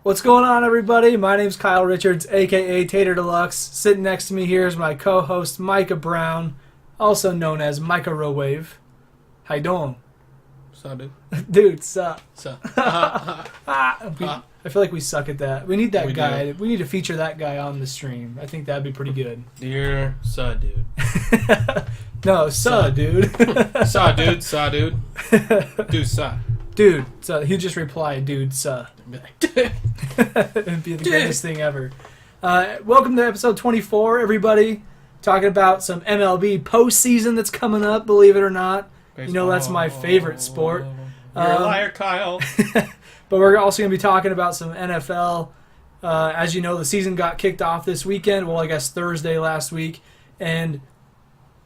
What's going on, everybody? My name's Kyle Richards, a.k.a. Tater Deluxe. Sitting next to me here is my co-host, Micah Brown, also known as Micah Rowave. How you doing? Sup, dude? Dude, sup. Sup? I feel like we suck at that. We need that We guy. do. We need to feature that guy on the stream. I think that'd be pretty good. Dear Suh, dude. No, suh, dude. Suh, dude. Suh, dude. Dude, Suh. Dude, so he just replied, dude, suh. It'd be the greatest thing ever. Welcome to episode 24, everybody. Talking about some MLB postseason that's coming up, believe it or not. You know that's my favorite sport. You're a liar, Kyle. But we're also going to be talking about some NFL. As you know, the season got kicked off this weekend. Well, I guess Thursday last week. And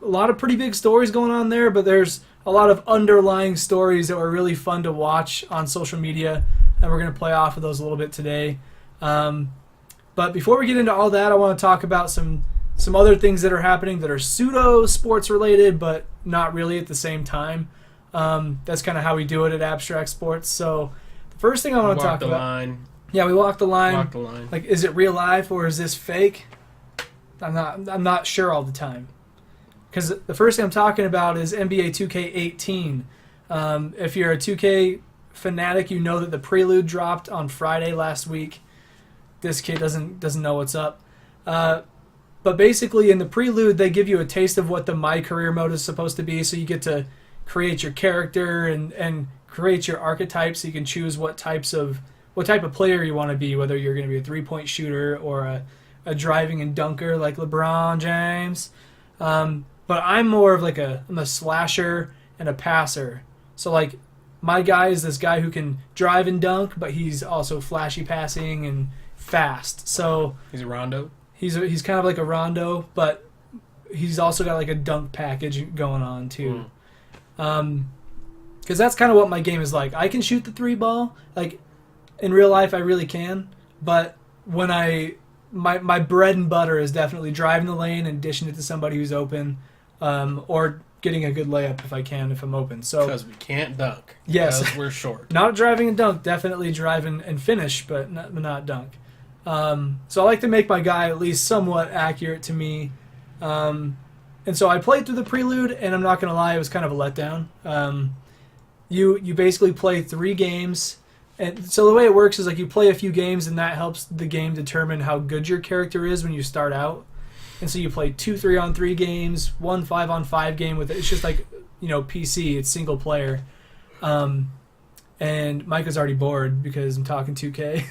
a lot of pretty big stories going on there, but there's a lot of underlying stories that were really fun to watch on social media, and we're going to play off of those a little bit today. But before we get into all that, I want to talk about some other things that are happening that are pseudo-sports related, but not really at the same time. That's kind of how we do it at Abstract Sports. So the first thing I want to talk about... Line. Yeah, we walked the line. Walk the line. Like, is it real life or is this fake? I'm not sure all the time. Because the first thing I'm talking about is NBA 2K18. If you're a 2K fanatic, you know that the prelude dropped on Friday last week. This kid doesn't know what's up. But basically, in the prelude, they give you a taste of what the My Career mode is supposed to be. So you get to create your character and create your archetype, so you can choose what type of player you want to be, whether you're going to be a three-point shooter or a driving and dunker like LeBron James. But I'm more of I'm a slasher and a passer. So like my guy is this guy who can drive and dunk, but he's also flashy passing and fast. So He's a Rondo. he's kind of like a Rondo, but he's also got like a dunk package going on too. Because that's kind of what my game is like. I can shoot the three ball. Like in real life, I really can. But when my bread and butter is definitely driving the lane and dishing it to somebody who's open, or getting a good layup if I'm open. So Because we can't dunk. Yes. Because we're short. not driving and dunk, definitely drive and finish, but not dunk. So I like to make my guy at least somewhat accurate to me. And so I played through the prelude, and I'm not going to lie, it was kind of a letdown. You basically play 3 games. And so the way it works is like you play a few games, and that helps the game determine how good your character is when you start out. And so you play 2 3-on-3 games, 1 5-on-5 game with it. It's just like, PC. It's single player. And Micah's already bored because I'm talking 2K.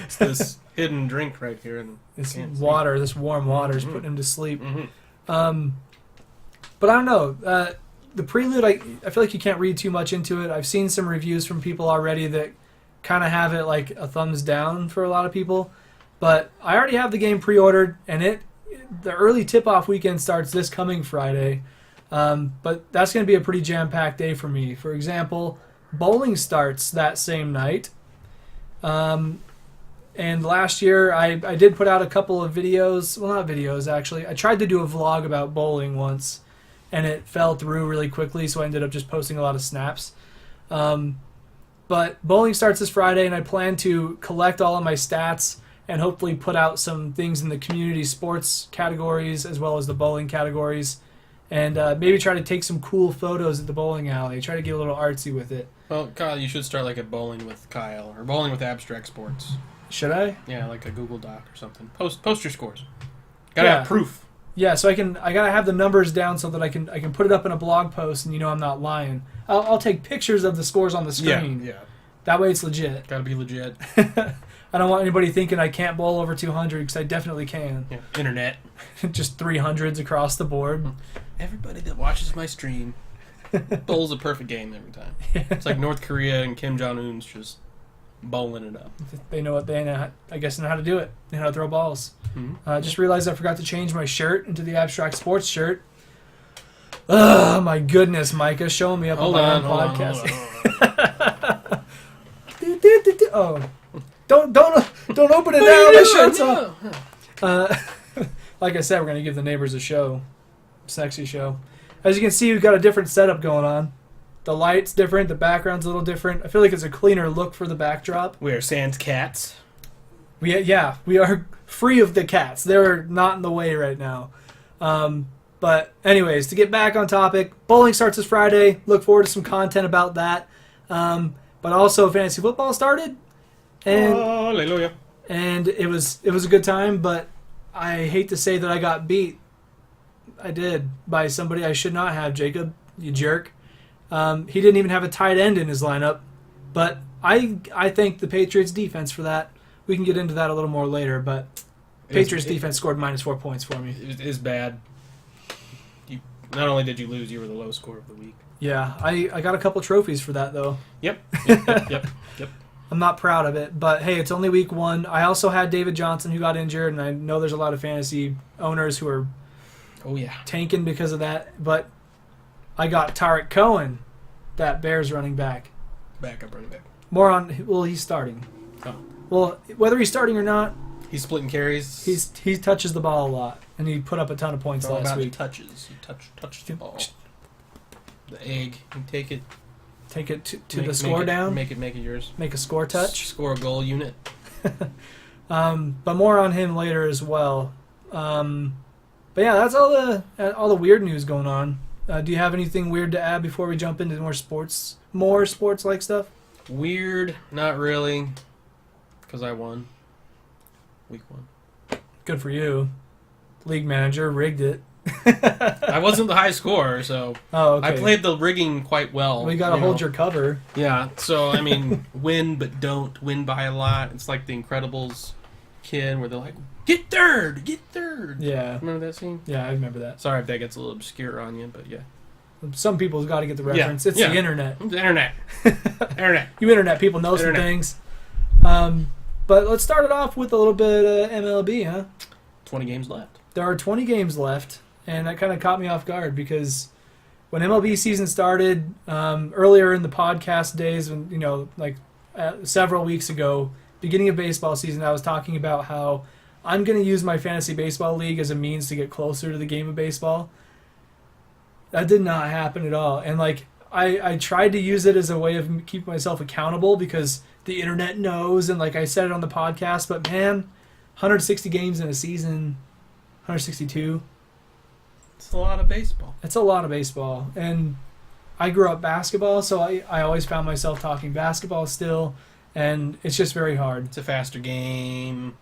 It's this hidden drink right here. And This water, this warm water is putting him to sleep. Mm-hmm. But I don't know. The prelude, I feel like you can't read too much into it. I've seen some reviews from people already that kind of have it like a thumbs down for a lot of people. But I already have the game pre-ordered, and the early tip-off weekend starts this coming Friday. But that's going to be a pretty jam-packed day for me. For example, bowling starts that same night. And last year, I did put out a couple of videos. Well, not videos, actually. I tried to do a vlog about bowling once, and it fell through really quickly, so I ended up just posting a lot of snaps. But bowling starts this Friday, and I plan to collect all of my stats and hopefully put out some things in the community sports categories as well as the bowling categories, and maybe try to take some cool photos at the bowling alley. Try to get a little artsy with it. Well, Kyle, you should start like a bowling with Kyle or bowling with Abstract Sports. Should I? Yeah, like a Google Doc or something. Post your scores. Gotta have proof. Yeah, so I gotta have the numbers down so that I can put it up in a blog post, and I'm not lying. I'll take pictures of the scores on the screen. Yeah. That way it's legit. Gotta be legit. I don't want anybody thinking I can't bowl over 200, because I definitely can. Yeah. Internet. Just 300s across the board. Everybody that watches my stream bowls a perfect game every time. It's like North Korea and Kim Jong-un's just bowling it up. They know I guess know how to do it. They know how to throw balls. Mm-hmm. I just realized I forgot to change my shirt into the Abstract Sports shirt. Oh my goodness, Micah, showing me up on my own podcast. Oh, don't open it now. My shirt's off. Like I said, we're gonna give the neighbors a show, sexy show. As you can see, we've got a different setup going on. The light's different. The background's a little different. I feel like it's a cleaner look for the backdrop. We are sans cats. We are free of the cats. They're not in the way right now. But anyways, to get back on topic, bowling starts this Friday. Look forward to some content about that. But also fantasy football started, and Hallelujah. And it was a good time. But I hate to say that I got beat. I did by somebody I should not have. Jacob, you jerk. He didn't even have a tight end in his lineup. But I thank the Patriots defense for that. We can get into that a little more later, but Patriots defense scored -4 points for me. It is bad. Not only did you lose, you were the low score of the week. Yeah, I got a couple trophies for that, though. Yep. I'm not proud of it, but hey, it's only week 1. I also had David Johnson who got injured, and I know there's a lot of fantasy owners who are tanking because of that, but I got Tarik Cohen, that Bears running back. Backup running back. More on, well, he's starting. Oh. Well, whether he's starting or not, he's splitting carries. He touches the ball a lot, and he put up a ton of points last week. The touches. He touched the ball. The egg. You take it. Take it to the score down. Make it yours. Make a score touch. Score a goal unit. But more on him later as well. But yeah, that's all the weird news going on. Do you have anything weird to add before we jump into more sports like stuff? Weird, not really, because I won. Week 1. Good for you. League manager rigged it. I wasn't the high scorer, so okay. I played the rigging quite well. We got to hold your cover. Yeah, so I mean, win but don't win by a lot. It's like the Incredibles kid where they're like, get third. Yeah. Remember that scene? Yeah, I remember that. Sorry if that gets a little obscure on you, but yeah. Some people's got to get the reference. Yeah. It's the internet. The internet. You internet people know some things. But let's start it off with a little bit of MLB, huh? 20 games left. There are 20 games left, and that kind of caught me off guard because when MLB season started earlier in the podcast days, when several weeks ago, beginning of baseball season, I was talking about how I'm going to use my fantasy baseball league as a means to get closer to the game of baseball. That did not happen at all. And I tried to use it as a way of keeping myself accountable because the internet knows, and I said it on the podcast, but man, 160 games in a season, 162. It's a lot of baseball. It's a lot of baseball. And I grew up basketball, so I always found myself talking basketball still, and it's just very hard. It's a faster game.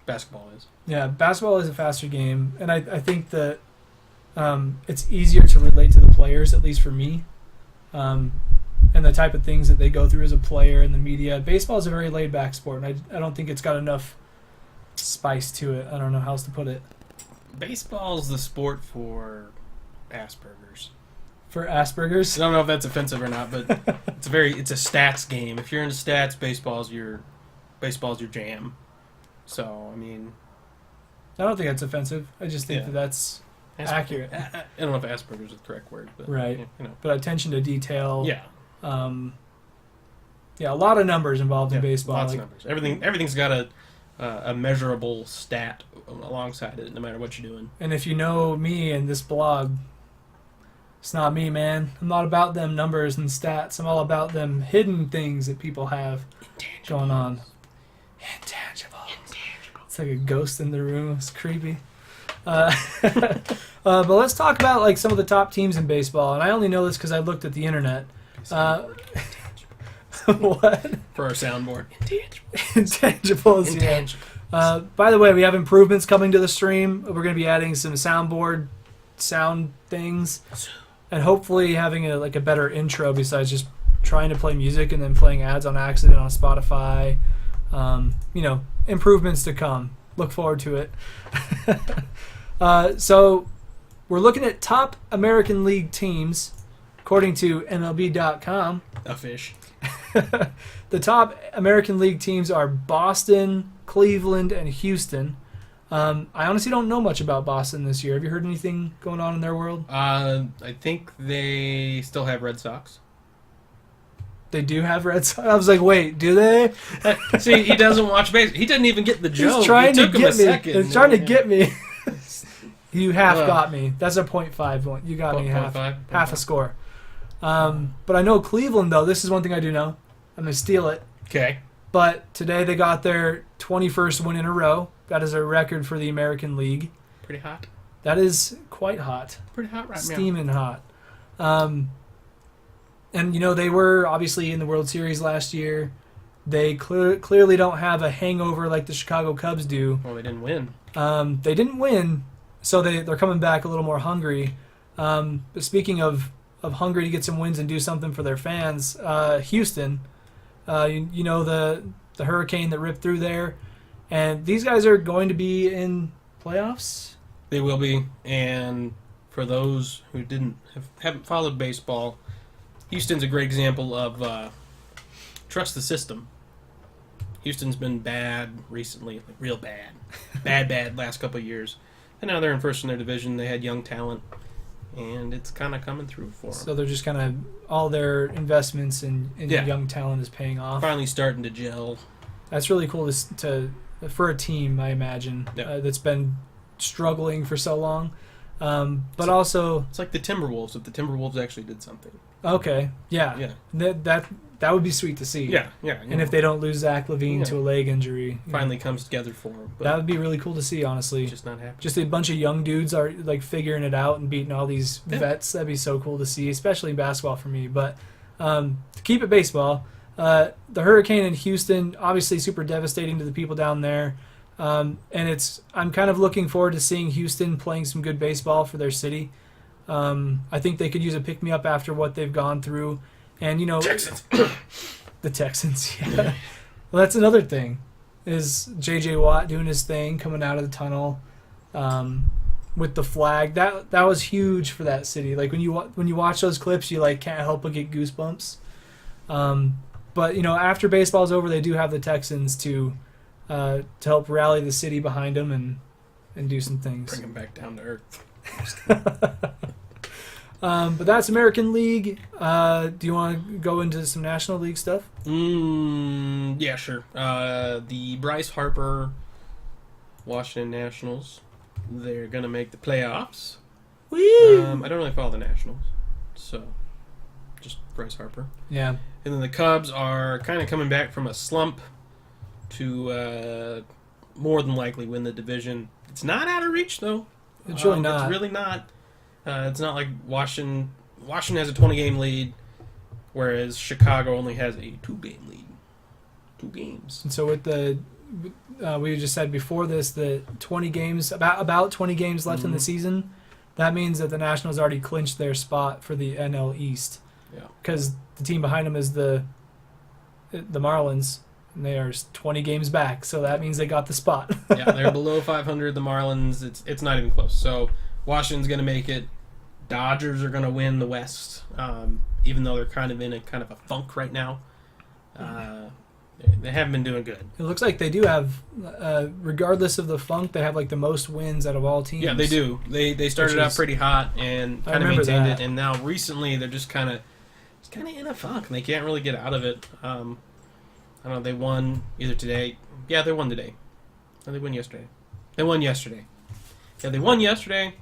Basketball is. Yeah, basketball is a faster game, and I think that it's easier to relate to the players, at least for me, and the type of things that they go through as a player in the media. Baseball is a very laid-back sport, and I don't think it's got enough spice to it. I don't know how else to put it. Baseball's the sport for Asperger's. For Asperger's? I don't know if that's offensive or not, but it's a stats game. If you're into stats, baseball's your jam. So, I mean, I don't think that's offensive. I just think that's accurate. I don't know if Asperger's is the correct word, but right. You know. But attention to detail. Yeah. A lot of numbers involved in baseball. Lots of numbers. Everything's got a measurable stat alongside it, no matter what you're doing. And if you know me and this blog, it's not me, man. I'm not about them numbers and stats. I'm all about them hidden things that people have going on. Intangibles. It's like a ghost in the room. It's creepy. But let's talk about some of the top teams in baseball. And I only know this because I looked at the internet. What? For our soundboard. Intangibles. Yeah. By the way, we have improvements coming to the stream. We're going to be adding some soundboard sound things, and hopefully having a better intro besides just trying to play music and then playing ads on accident on Spotify. Improvements to come. Look forward to it. So we're looking at top American League teams according to MLB.com. A fish. The top American League teams are Boston, Cleveland, and Houston. I honestly don't know much about Boston this year. Have you heard anything going on in their world? I think they still have Red Sox. They do have Red Sox? I was like, wait, do they? See, he doesn't watch baseball. He didn't even get the joke. He's trying to get me. He's trying to get me. You half got me. That's a .5 one. You got me half a score. But I know Cleveland, though, this is one thing I do know. I'm going to steal it. Okay. But today they got their 21st win in a row. That is a record for the American League. Pretty hot. That is quite hot. Pretty hot right now. Steaming hot. And, they were obviously in the World Series last year. They clearly don't have a hangover like the Chicago Cubs do. Well, they didn't win. They didn't win, so they're coming back a little more hungry. But speaking of hungry to get some wins and do something for their fans, Houston, the hurricane that ripped through there, and these guys are going to be in playoffs. They will be, and for those who haven't followed baseball, Houston's a great example of trust the system. Houston's been bad recently, like real bad, bad last couple of years, and now they're in first in their division. They had young talent, and it's kind of coming through for them. So they're just kind of all their investments in young talent is paying off. Finally starting to gel. That's really cool to for a team, I imagine, that's been struggling for so long. But also, it's like the Timberwolves. If the Timberwolves actually did something. Okay. Yeah. That would be sweet to see. Yeah. And if they don't lose Zach LaVine to a leg injury, finally comes together for him. That would be really cool to see. Honestly, just not happening. Just a bunch of young dudes are like figuring it out and beating all these vets. That'd be so cool to see, especially in basketball for me. But to keep it baseball, the hurricane in Houston obviously super devastating to the people down there. And I'm kind of looking forward to seeing Houston playing some good baseball for their city. I think they could use a pick-me-up after what they've gone through. And, Texans. The Texans, yeah. Well, that's another thing, is J.J. Watt doing his thing, coming out of the tunnel with the flag. That was huge for that city. Like, when you watch those clips, you, can't help but get goosebumps. But, after baseball's over, they do have the Texans to help rally the city behind them and do some things. Bring them back down to earth. But that's American League. Do you want to go into some National League stuff? Yeah, sure. The Bryce Harper Washington Nationals, they're going to make the playoffs. Woo! I don't really follow the Nationals, so just Bryce Harper. Yeah. And then the Cubs are kind of coming back from a slump to more than likely win the division. It's not out of reach, though. It's really not. It's really not. It's not like Washington. Washington has a 20-game lead, whereas Chicago only has a 2-game lead. 2 games. And so with the, we just said before this, the 20 games, about 20 games left in the season, that means that the Nationals already clinched their spot for the NL East. Yeah. Because the team behind them is the Marlins. And they are 20 games back, so that means they got the spot. Yeah, they're below 500. The Marlins, it's not even close. So Washington's going to make it. Dodgers are going to win the West, even though they're kind of in a funk right now. They haven't been doing good. It looks like they do have, regardless of the funk, they have the most wins out of all teams. Yeah, they do. They started out pretty hot and kind of maintained it, and now recently they're just kind of in a funk. And they can't really get out of it. I don't know, they won either today. Yeah, they won today. Or they won yesterday. They won yesterday. Yeah, they won yesterday,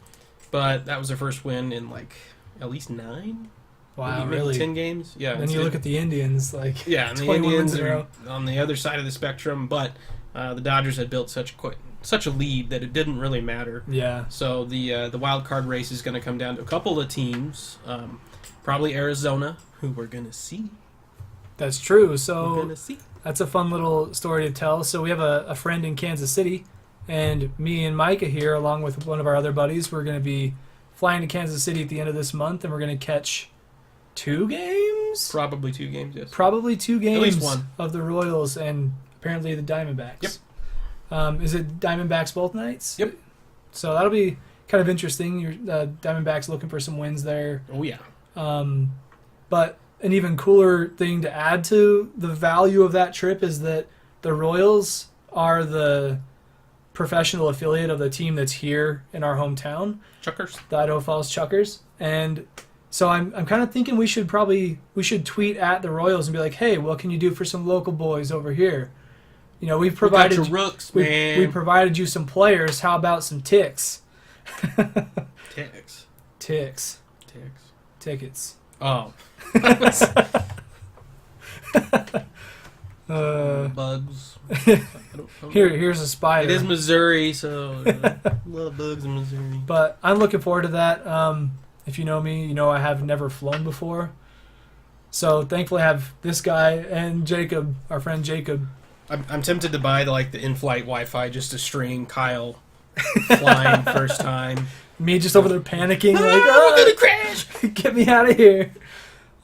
but that was their first win in at least 9. Wow, maybe really? 10 games. Yeah. Then you look at the Indians, yeah, and the Indians are on the other side of the spectrum, but the Dodgers had built such a lead that it didn't really matter. Yeah. So the wild card race is going to come down to a couple of teams, probably Arizona, who we're going to see. That's true. So we're going to see. That's a fun little story to tell. So we have a friend in Kansas City, and me and Micah here, along with one of our other buddies, we're going to be flying to Kansas City at the end of this month, and we're going to catch 2 games? Probably 2 games, yes. Probably 2 games at least one. Of the Royals and apparently the Diamondbacks. Yep. Is it Diamondbacks both nights? Yep. So that'll be kind of interesting. Your Diamondbacks looking for some wins there. Oh, yeah. But an even cooler thing to add to the value of that trip is that the Royals are the professional affiliate of the team that's here in our hometown. Chuckers. The Idaho Falls Chuckers. And so I'm kind of thinking we should tweet at the Royals and be like, hey, what can you do for some local boys over here? We've provided we got your rooks, man. We provided you some players. How about some ticks? Ticks. Ticks. Ticks. Tickets. Oh. Bugs. Here's a spider. It is Missouri, so love bugs in Missouri. But I'm looking forward to that. If you know me, you know I have never flown before. So thankfully I have this guy and Jacob, our friend Jacob. I'm tempted to buy the in-flight Wi-Fi just to stream Kyle flying first time. Me just over there panicking, like, I'm gonna crash! Get me out of here.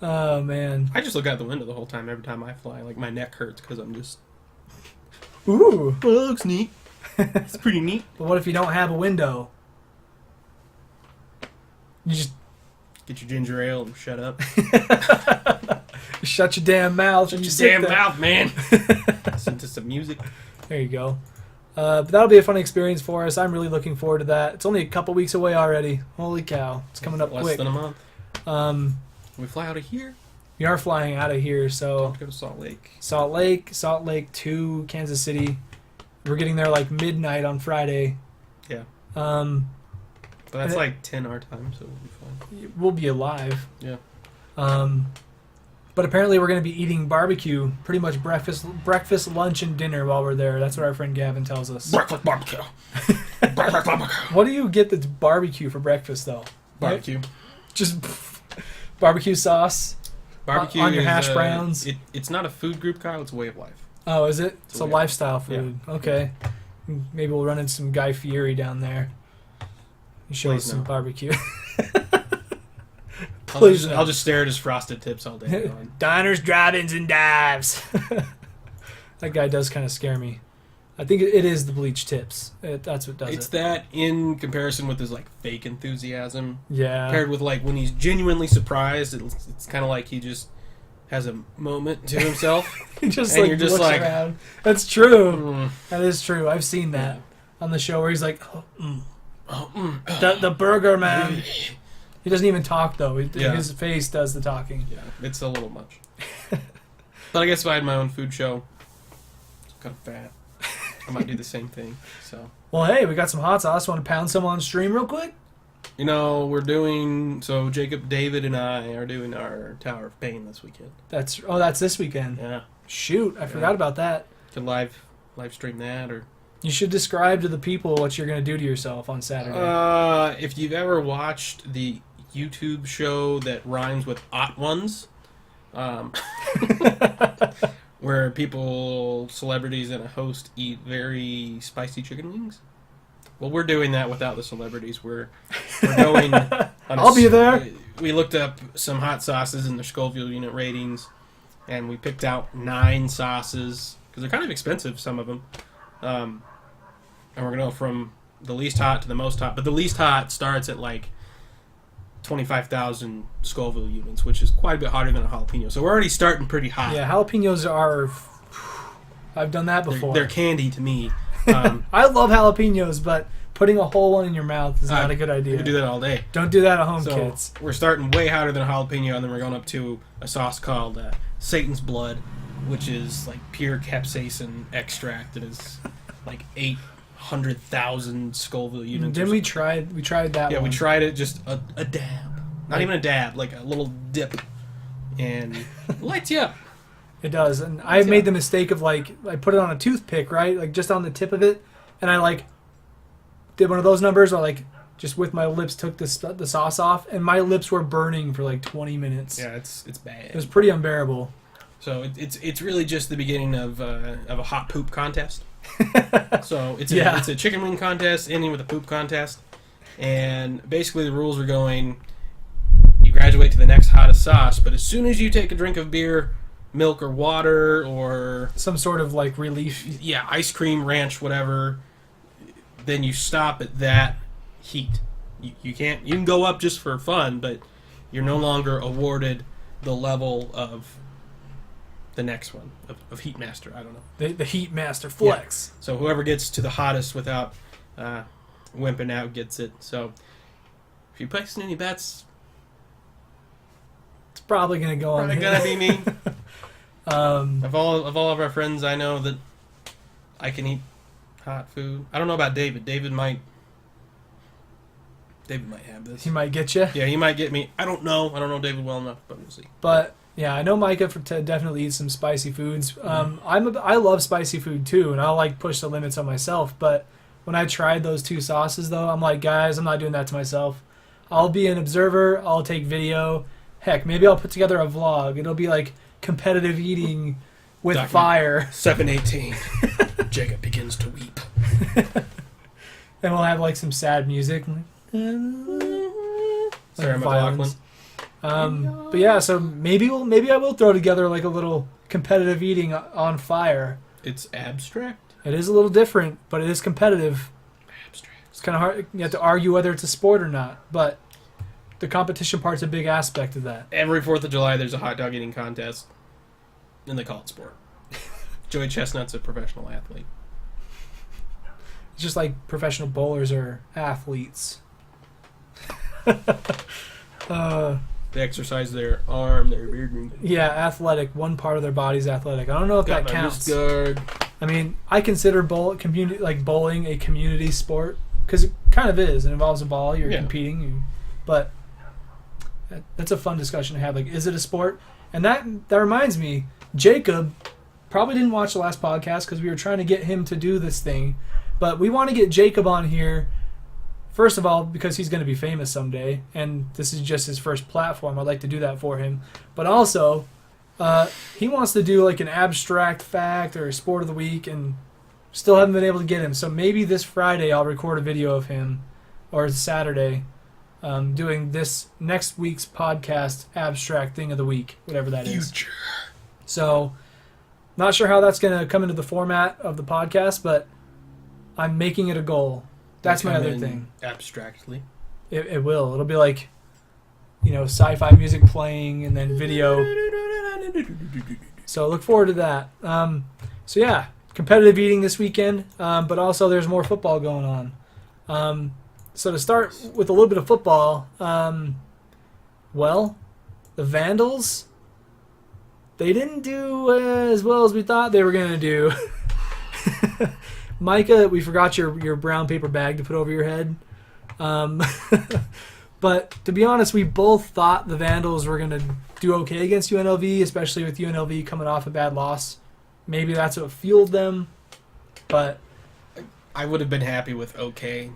Oh, man. I just look out the window the whole time every time I fly. Like, my neck hurts because I'm just... Ooh. Well, that looks neat. It's pretty neat. But what if you don't have a window? You just... Get your ginger ale and shut up. Shut your damn mouth. Shut your damn mouth, man. Listen to some music. There you go. But that'll be a fun experience for us. I'm really looking forward to that. It's only a couple weeks away already. Holy cow. It's coming up Less quick. than a month. We fly out of here? We are flying out of here, so... Go to Salt Lake. Salt Lake to Kansas City. We're getting there like midnight on Friday. Yeah. But But that's like 10 our time, so we'll be fine. We'll be alive. Yeah. But apparently we're going to be eating barbecue, pretty much breakfast, lunch, and dinner while we're there. That's what our friend Gavin tells us. Breakfast barbecue. Breakfast barbecue. What do you get that's barbecue for breakfast, though? Barbecue. Just barbecue sauce Barbecue on your is, hash browns. It's not a food group, Kyle. It's a way of life. Oh, is it? It's a way of lifestyle life. food. Yeah. Okay. Maybe we'll run into some Guy Fieri down there. Show us some barbecue. Please, I'll just stare at his frosted tips all day. Diners, drive-ins, and dives. That guy does kind of scare me. I think it is the bleach tips. That's what does it. It's that in comparison with his fake enthusiasm. Yeah. Paired with when he's genuinely surprised, it's kind of like he just has a moment to himself. He just and you're just looks around. That's true. That is true. I've seen that on the show where he's like, the burger man. He doesn't even talk though. His face does the talking. Yeah, it's a little much. But I guess if I had my own food show, it's kind of fat. I might do the same thing. So. Well, hey, we got some hot sauce. Want to pound some on stream real quick? We're doing Jacob, David, and I are doing our Tower of Pain this weekend. That's this weekend. Yeah. Shoot, I forgot about that. Could live stream that or. You should describe to the people what you're going to do to yourself on Saturday. If you've ever watched the YouTube show that rhymes with Ot Ones, where celebrities and a host eat very spicy chicken wings. Well, we're doing that without the celebrities. We're going on I'll be there. We looked up some hot sauces in their Scoville unit ratings, and we picked out 9 sauces, because they're kind of expensive, some of them. And we're going to go from the least hot to the most hot. But the least hot starts at 25,000 Scoville units, which is quite a bit hotter than a jalapeno. So we're already starting pretty hot. Yeah, jalapenos are... I've done that before. They're candy to me. I love jalapenos, but putting a whole one in your mouth is not a good idea. You could do that all day. Don't do that at home, kids. We're starting way hotter than a jalapeno, and then we're going up to a sauce called Satan's Blood, which is pure capsaicin extract that is 800,000 Scoville units. Then we tried that one. Yeah, we tried it, just a dab. Not even a dab, a little dip. And it lights you up. It does. And I made the mistake of I put it on a toothpick, right? Just on the tip of it. And I did one of those numbers where just with my lips took the sauce off. And my lips were burning for 20 minutes. Yeah, it's bad. It was pretty unbearable. So it's really just the beginning of a hot poop contest. So it's a chicken wing contest ending with a poop contest, and basically the rules are going: you graduate to the next hottest sauce, but as soon as you take a drink of beer, milk, or water, or some sort of relief, ice cream, ranch, whatever, then you stop at that heat. You can go up just for fun, but you're no longer awarded the level of the next one of Heat Master. I don't know. The Heat Master Flex. Yeah. So whoever gets to the hottest without wimping out gets it. So if you're placing any bets, it's probably going to go on. Probably going to be me. Of all of our friends, I know that I can eat hot food. I don't know about David. David might David might have this. He might get you. Yeah, he might get me. I don't know. I don't know David well enough, but we'll see. But yeah, I know Micah to definitely eat some spicy foods. I love spicy food too, and I'll like push the limits on myself. But when I tried those 2 sauces, though, I'm like, guys, I'm not doing that to myself. I'll be an observer. I'll take video. Heck, maybe I'll put together a vlog. It'll be like competitive eating with fire. 7:18. Jacob begins to weep. And we'll have like some sad music. Sarah McLachlan. But yeah, so maybe I will throw together like a little competitive eating on fire. It's abstract. It is a little different, but it is competitive. Abstract. It's kind of hard. You have to argue whether it's a sport or not, but the competition part's a big aspect of that. Every 4th of July, there's a hot dog eating contest, and they call it sport. Joey Chestnut's a professional athlete. It's just like professional bowlers are athletes. They exercise their arm, their beard. Yeah, athletic. One part of their body's athletic. I don't know if that counts. Guard. I mean, I consider bowling a community sport because it kind of is. It involves a ball. You're competing, but that's a fun discussion to have. Like, is it a sport? And that reminds me, Jacob probably didn't watch the last podcast because we were trying to get him to do this thing, but we want to get Jacob on here. First of all, because he's going to be famous someday, and this is just his first platform. I'd like to do that for him. But also, he wants to do like an abstract fact or a sport of the week, and still haven't been able to get him. So maybe this Friday I'll record a video of him, or Saturday, doing this next week's podcast abstract thing of the week, whatever that is. Future. So, not sure how that's going to come into the format of the podcast, but I'm making it a goal. That's my other thing. Abstractly. It will. It'll be like, sci-fi music playing and then video. So look forward to that. So yeah, competitive eating this weekend, but also there's more football going on. So to start with a little bit of football, the Vandals, they didn't do as well as we thought they were going to do. Micah, we forgot your brown paper bag to put over your head. But to be honest, we both thought the Vandals were going to do okay against UNLV, especially with UNLV coming off a bad loss. Maybe that's what fueled them. But I would have been happy with okay.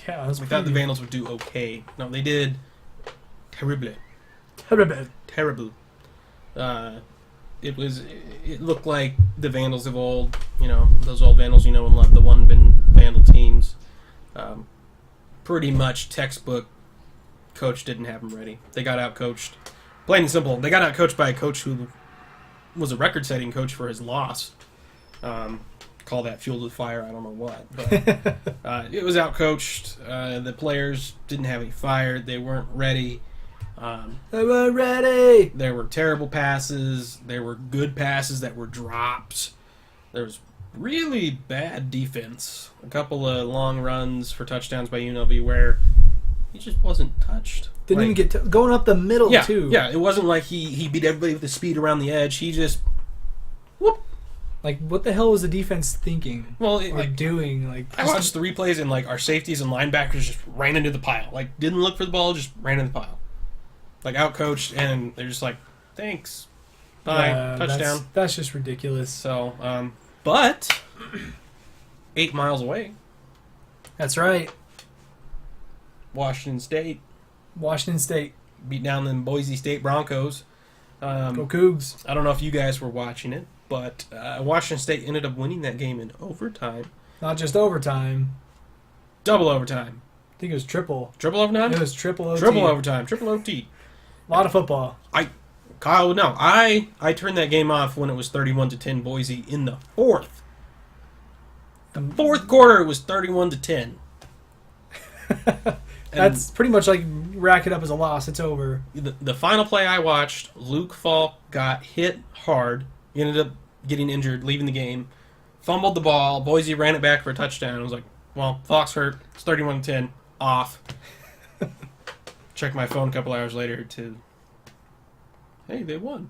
Yeah, we thought the Vandals would do okay. No, they did terrible. Terrible. It looked like the Vandals of old, those old Vandals and love, the one-bin Vandal teams. Pretty much textbook. Coach didn't have them ready. They got out-coached. Plain and simple, they got out-coached by a coach who was a record-setting coach for his loss. Call that fuel to the fire, I don't know what. But it was out-coached. The players didn't have any fire. They weren't ready. They weren't ready. There were terrible passes. There were good passes that were dropped. There was really bad defense. A couple of long runs for touchdowns by UNLV where he just wasn't touched. Didn't even get going up the middle, too. Yeah, it wasn't like he beat everybody with the speed around the edge. He just, whoop. Like, what the hell was the defense thinking? Well, doing? I watched the replays and, our safeties and linebackers just ran into the pile. Didn't look for the ball, just ran into the pile. Out-coached, and they're just like, thanks. Bye. Touchdown. That's just ridiculous. So, but 8 miles away. That's right. Washington State. Beat down the Boise State Broncos. Go Cougs. I don't know if you guys were watching it, but Washington State ended up winning that game in overtime. Not just overtime. Double overtime. I think it was triple. Triple overtime? It was triple OT. Triple overtime. Triple OT. A lot of football. Kyle would know. I turned that game off when it was 31-10 Boise in the fourth. The fourth quarter it was 31-10. That's pretty much like rack it up as a loss. It's over. The final play I watched, Luke Falk got hit hard. He ended up getting injured, leaving the game. Fumbled the ball. Boise ran it back for a touchdown. I was like, well, Falk's hurt. It's 31-10. Off. Checked my phone a couple hours later to, hey, they won.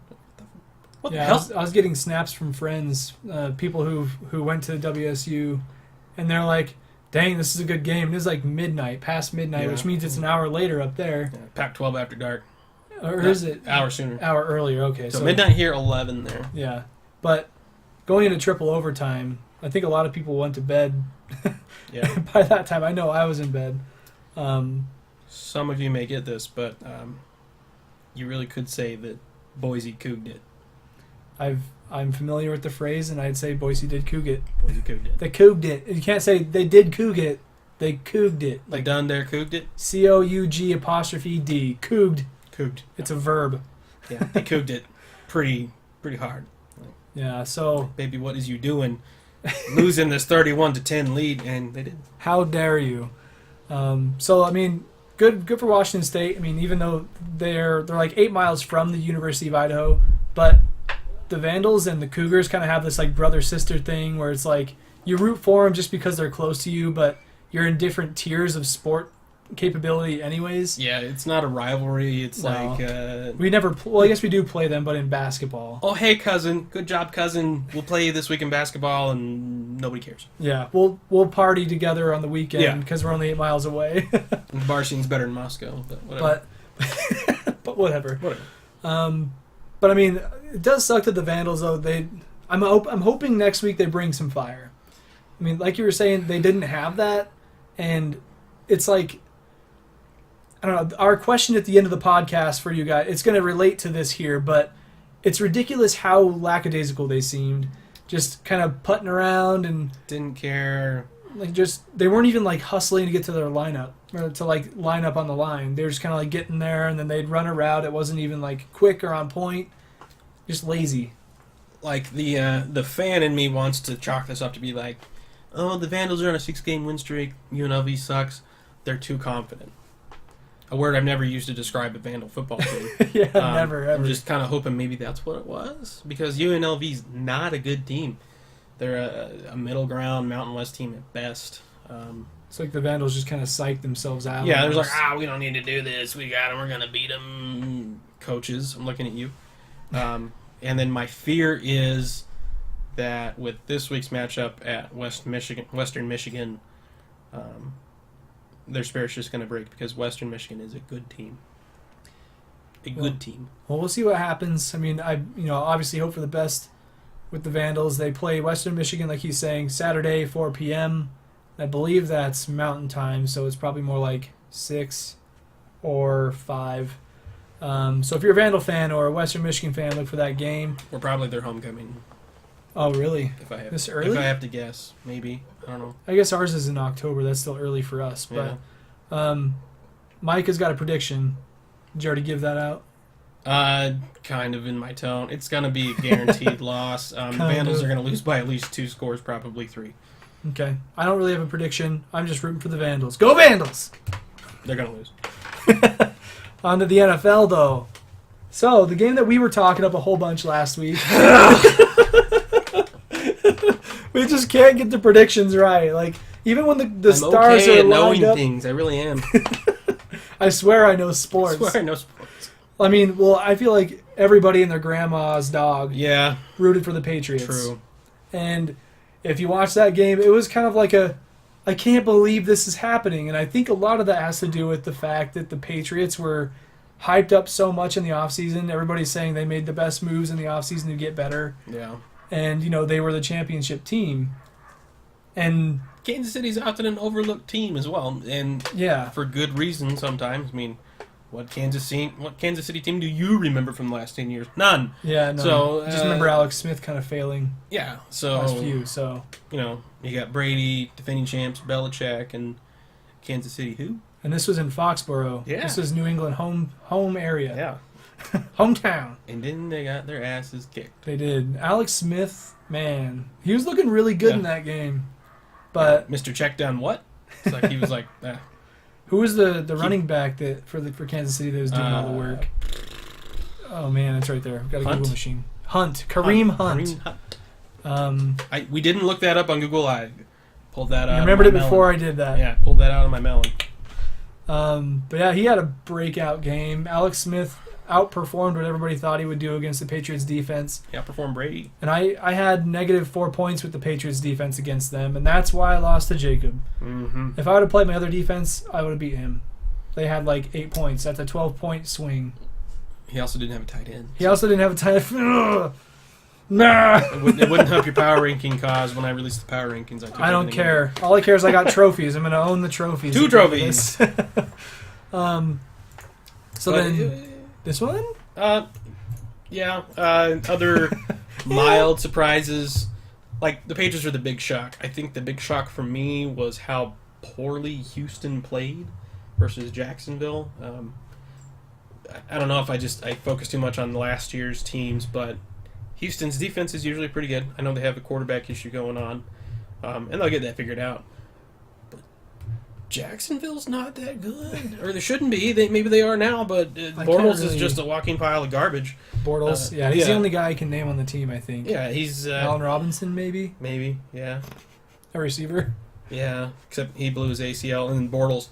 What the hell? I was getting snaps from friends, people who went to WSU, and they're like, dang, this is a good game. It is like midnight, past midnight, which means it's an hour later up there. Yeah, Pac-12 after dark. Or is it? Hour sooner. Hour earlier, okay. So midnight here, 11 there. Yeah. But going into triple overtime, I think a lot of people went to bed Yeah. by that time. I know I was in bed. Some of you may get this, but you really could say that Boise couged it. I'm familiar with the phrase, and I'd say Boise did coug it. Boise couged it. They couged it. You can't say they did coug it. They couged it. Like done there, couged it? COUG''D. Couged. Couged. It's a verb. Yeah, they couged it pretty hard. Yeah, so Baby, what is you doing? Losing this 31-10 lead, and they did. how dare you? So I mean, good for Washington State. I mean, even though they're like 8 miles from the University of Idaho, but the Vandals and the Cougars kind of have this like brother sister thing where it's like you root for them just because they're close to you, but you're in different tiers of sport capability anyways. Yeah, it's not a rivalry. It's No. like We never. Well, I guess we do play them, but in basketball. oh, hey, cousin. Good job, cousin. We'll play you this week in basketball, and nobody cares. Yeah, we'll party together on the weekend Yeah. because we're only 8 miles away. And the bar scene's better in Moscow, but whatever. but whatever. Whatever. But I mean, it does suck that the Vandals though. I'm hoping next week they bring some fire. I mean, like you were saying, they didn't have that, and it's like, I don't know. Our question at the end of the podcast for you guys, it's going to relate to this here, but it's ridiculous how lackadaisical they seemed, just kind of putting around and Didn't care. like just they weren't even like hustling to get to their lineup or to like line up on the line. They were just kind of like getting there, and then they'd run a route. It wasn't even like quick or on point, just lazy. Like the fan in me wants to chalk this up to be like, oh, the Vandals are on a 6-game win streak. UNLV sucks. They're too confident. A word I've never used to describe a Vandal football team. Yeah, never ever. I'm just kind of hoping maybe that's what it was, because UNLV's not a good team. They're a middle ground Mountain West team at best. It's like the Vandals just kind of psyched themselves out. Yeah, there's like, we don't need to do this. We got them. We're gonna beat them. Coaches, I'm looking at you. And then my fear is that with this week's matchup at Western Michigan, their spirit's just going to break because Western Michigan is a good team. Good team. Well, we'll see what happens. I mean, I obviously hope for the best with the Vandals. They play Western Michigan, like he's saying, Saturday, 4 p.m. I believe that's Mountain Time, so it's probably more like 6 or 5. So if you're a Vandal fan or a Western Michigan fan, look for that game. We're probably their homecoming. Oh, really? If I have, This early? If I have to guess, maybe. I don't know. I guess ours is in October. That's still early for us. But Mike has got a prediction. Did you already give that out? Kind of in my tone. It's going to be a guaranteed loss. The Vandals are going to lose by at least 2 scores, probably 3. Okay. I don't really have a prediction. I'm just rooting for the Vandals. Go Vandals! They're going to lose. On to the NFL, though. So, the game that we were talking up a whole bunch last week. We just can't get the predictions right. Like, even when the stars okay are at lined knowing up. things. I really am. I swear I know sports. I swear I know sports. I mean, well, I feel like everybody and their grandma's dog Yeah. rooted for the Patriots. True. And if you watch that game, it was kind of like I can't believe this is happening. And I think a lot of that has to do with the fact that the Patriots were hyped up so much in the offseason. Everybody's saying they made the best moves in the offseason to get better. Yeah. And, they were the championship team. And Kansas City's often an overlooked team as well, and yeah, for good reason sometimes. I mean, what Kansas City team do you remember from the last 10 years? None. Yeah, no. So Just remember Alex Smith kind of failing Yeah. So last few. So you got Brady, defending champs, Belichick, and Kansas City. Who? and this was in Foxborough. Yeah. This was New England home area. Yeah. Hometown. And then they got their asses kicked. They did. Alex Smith, man, he was looking really good Yeah. in that game. But Mr. Check Down what? It's like he was like, who was the running back that for Kansas City that was doing all the work? Oh man, it's right there. I've got a Hunt? Google machine. Kareem Hunt. Kareem Hunt. We didn't look that up on Google. I pulled that out. I remembered it before I did that. Yeah, pulled that out of my melon. But yeah, he had a breakout game. Alex Smith, outperformed what everybody thought he would do against the Patriots defense. He outperformed Brady. And I had -4 points with the Patriots defense against them, and that's why I lost to Jacob. Mm-hmm. If I would have played my other defense, I would have beat him. They had like 8 points. That's a 12-point swing. He also didn't have a tight end. He also didn't have a tight end. Nah. It wouldn't help your power ranking cause when I released the power rankings. I don't care. All I care is I got trophies. I'm going to own the trophies. 2 trophies. So then, this one? Yeah. Other mild surprises. Like, the Patriots are the big shock. I think the big shock for me was how poorly Houston played versus Jacksonville. I don't know if I focused too much on last year's teams, but Houston's defense is usually pretty good. I know they have a quarterback issue going on, and they'll get that figured out. But Jacksonville's not that good, or they shouldn't be. Maybe they are now, but Bortles is just a walking pile of garbage. Bortles, he's the only guy I can name on the team, I think. Yeah, he's... Allen Robinson, maybe? Maybe, yeah. A receiver? Yeah, except he blew his ACL, and then Bortles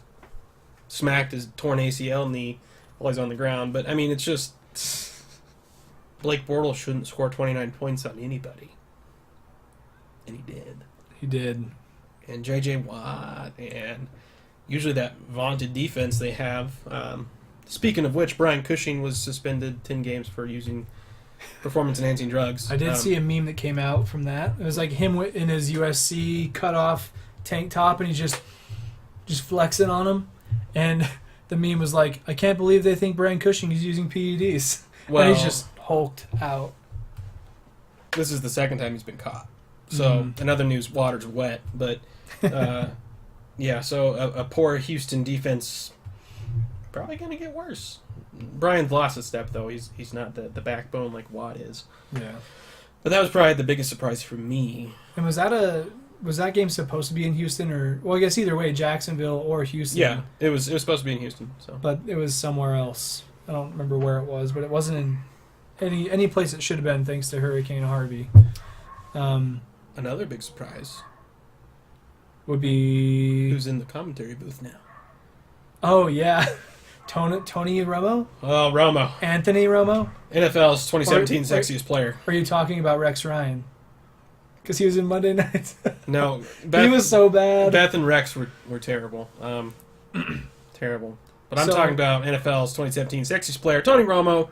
smacked his torn ACL knee while he's on the ground. But, I mean, it's just... Blake Bortles shouldn't score 29 points on anybody. And he did. He did. And J.J. Watt, and usually that vaunted defense they have. Speaking of which, Brian Cushing was suspended 10 games for using performance-enhancing drugs. I did see a meme that came out from that. It was like him in his USC cut-off tank top, and he's just flexing on him. And the meme was like, I can't believe they think Brian Cushing is using PEDs. Well, and he's just hulked out. This is the second time he's been caught. So, in other news, water's wet. But, yeah, so a poor Houston defense probably going to get worse. Brian's lost a step, though. He's not the backbone like Watt is. Yeah. But that was probably the biggest surprise for me. And was that game supposed to be in Houston, or I guess either way, Jacksonville or Houston? Yeah, it was supposed to be in Houston. So, but it was somewhere else. I don't remember where it was, but it wasn't in any place it should have been, thanks to Hurricane Harvey. Another big surprise would be who's in the commentary booth now. Oh yeah, Tony Romo. Oh, Romo. Anthony Romo. NFL's 2017 sexiest player. Are you talking about Rex Ryan? Because he was in Monday Night. No, he was so bad. Beth and Rex were terrible. Terrible. But I'm talking about NFL's 2017 sexiest player, Tony Romo,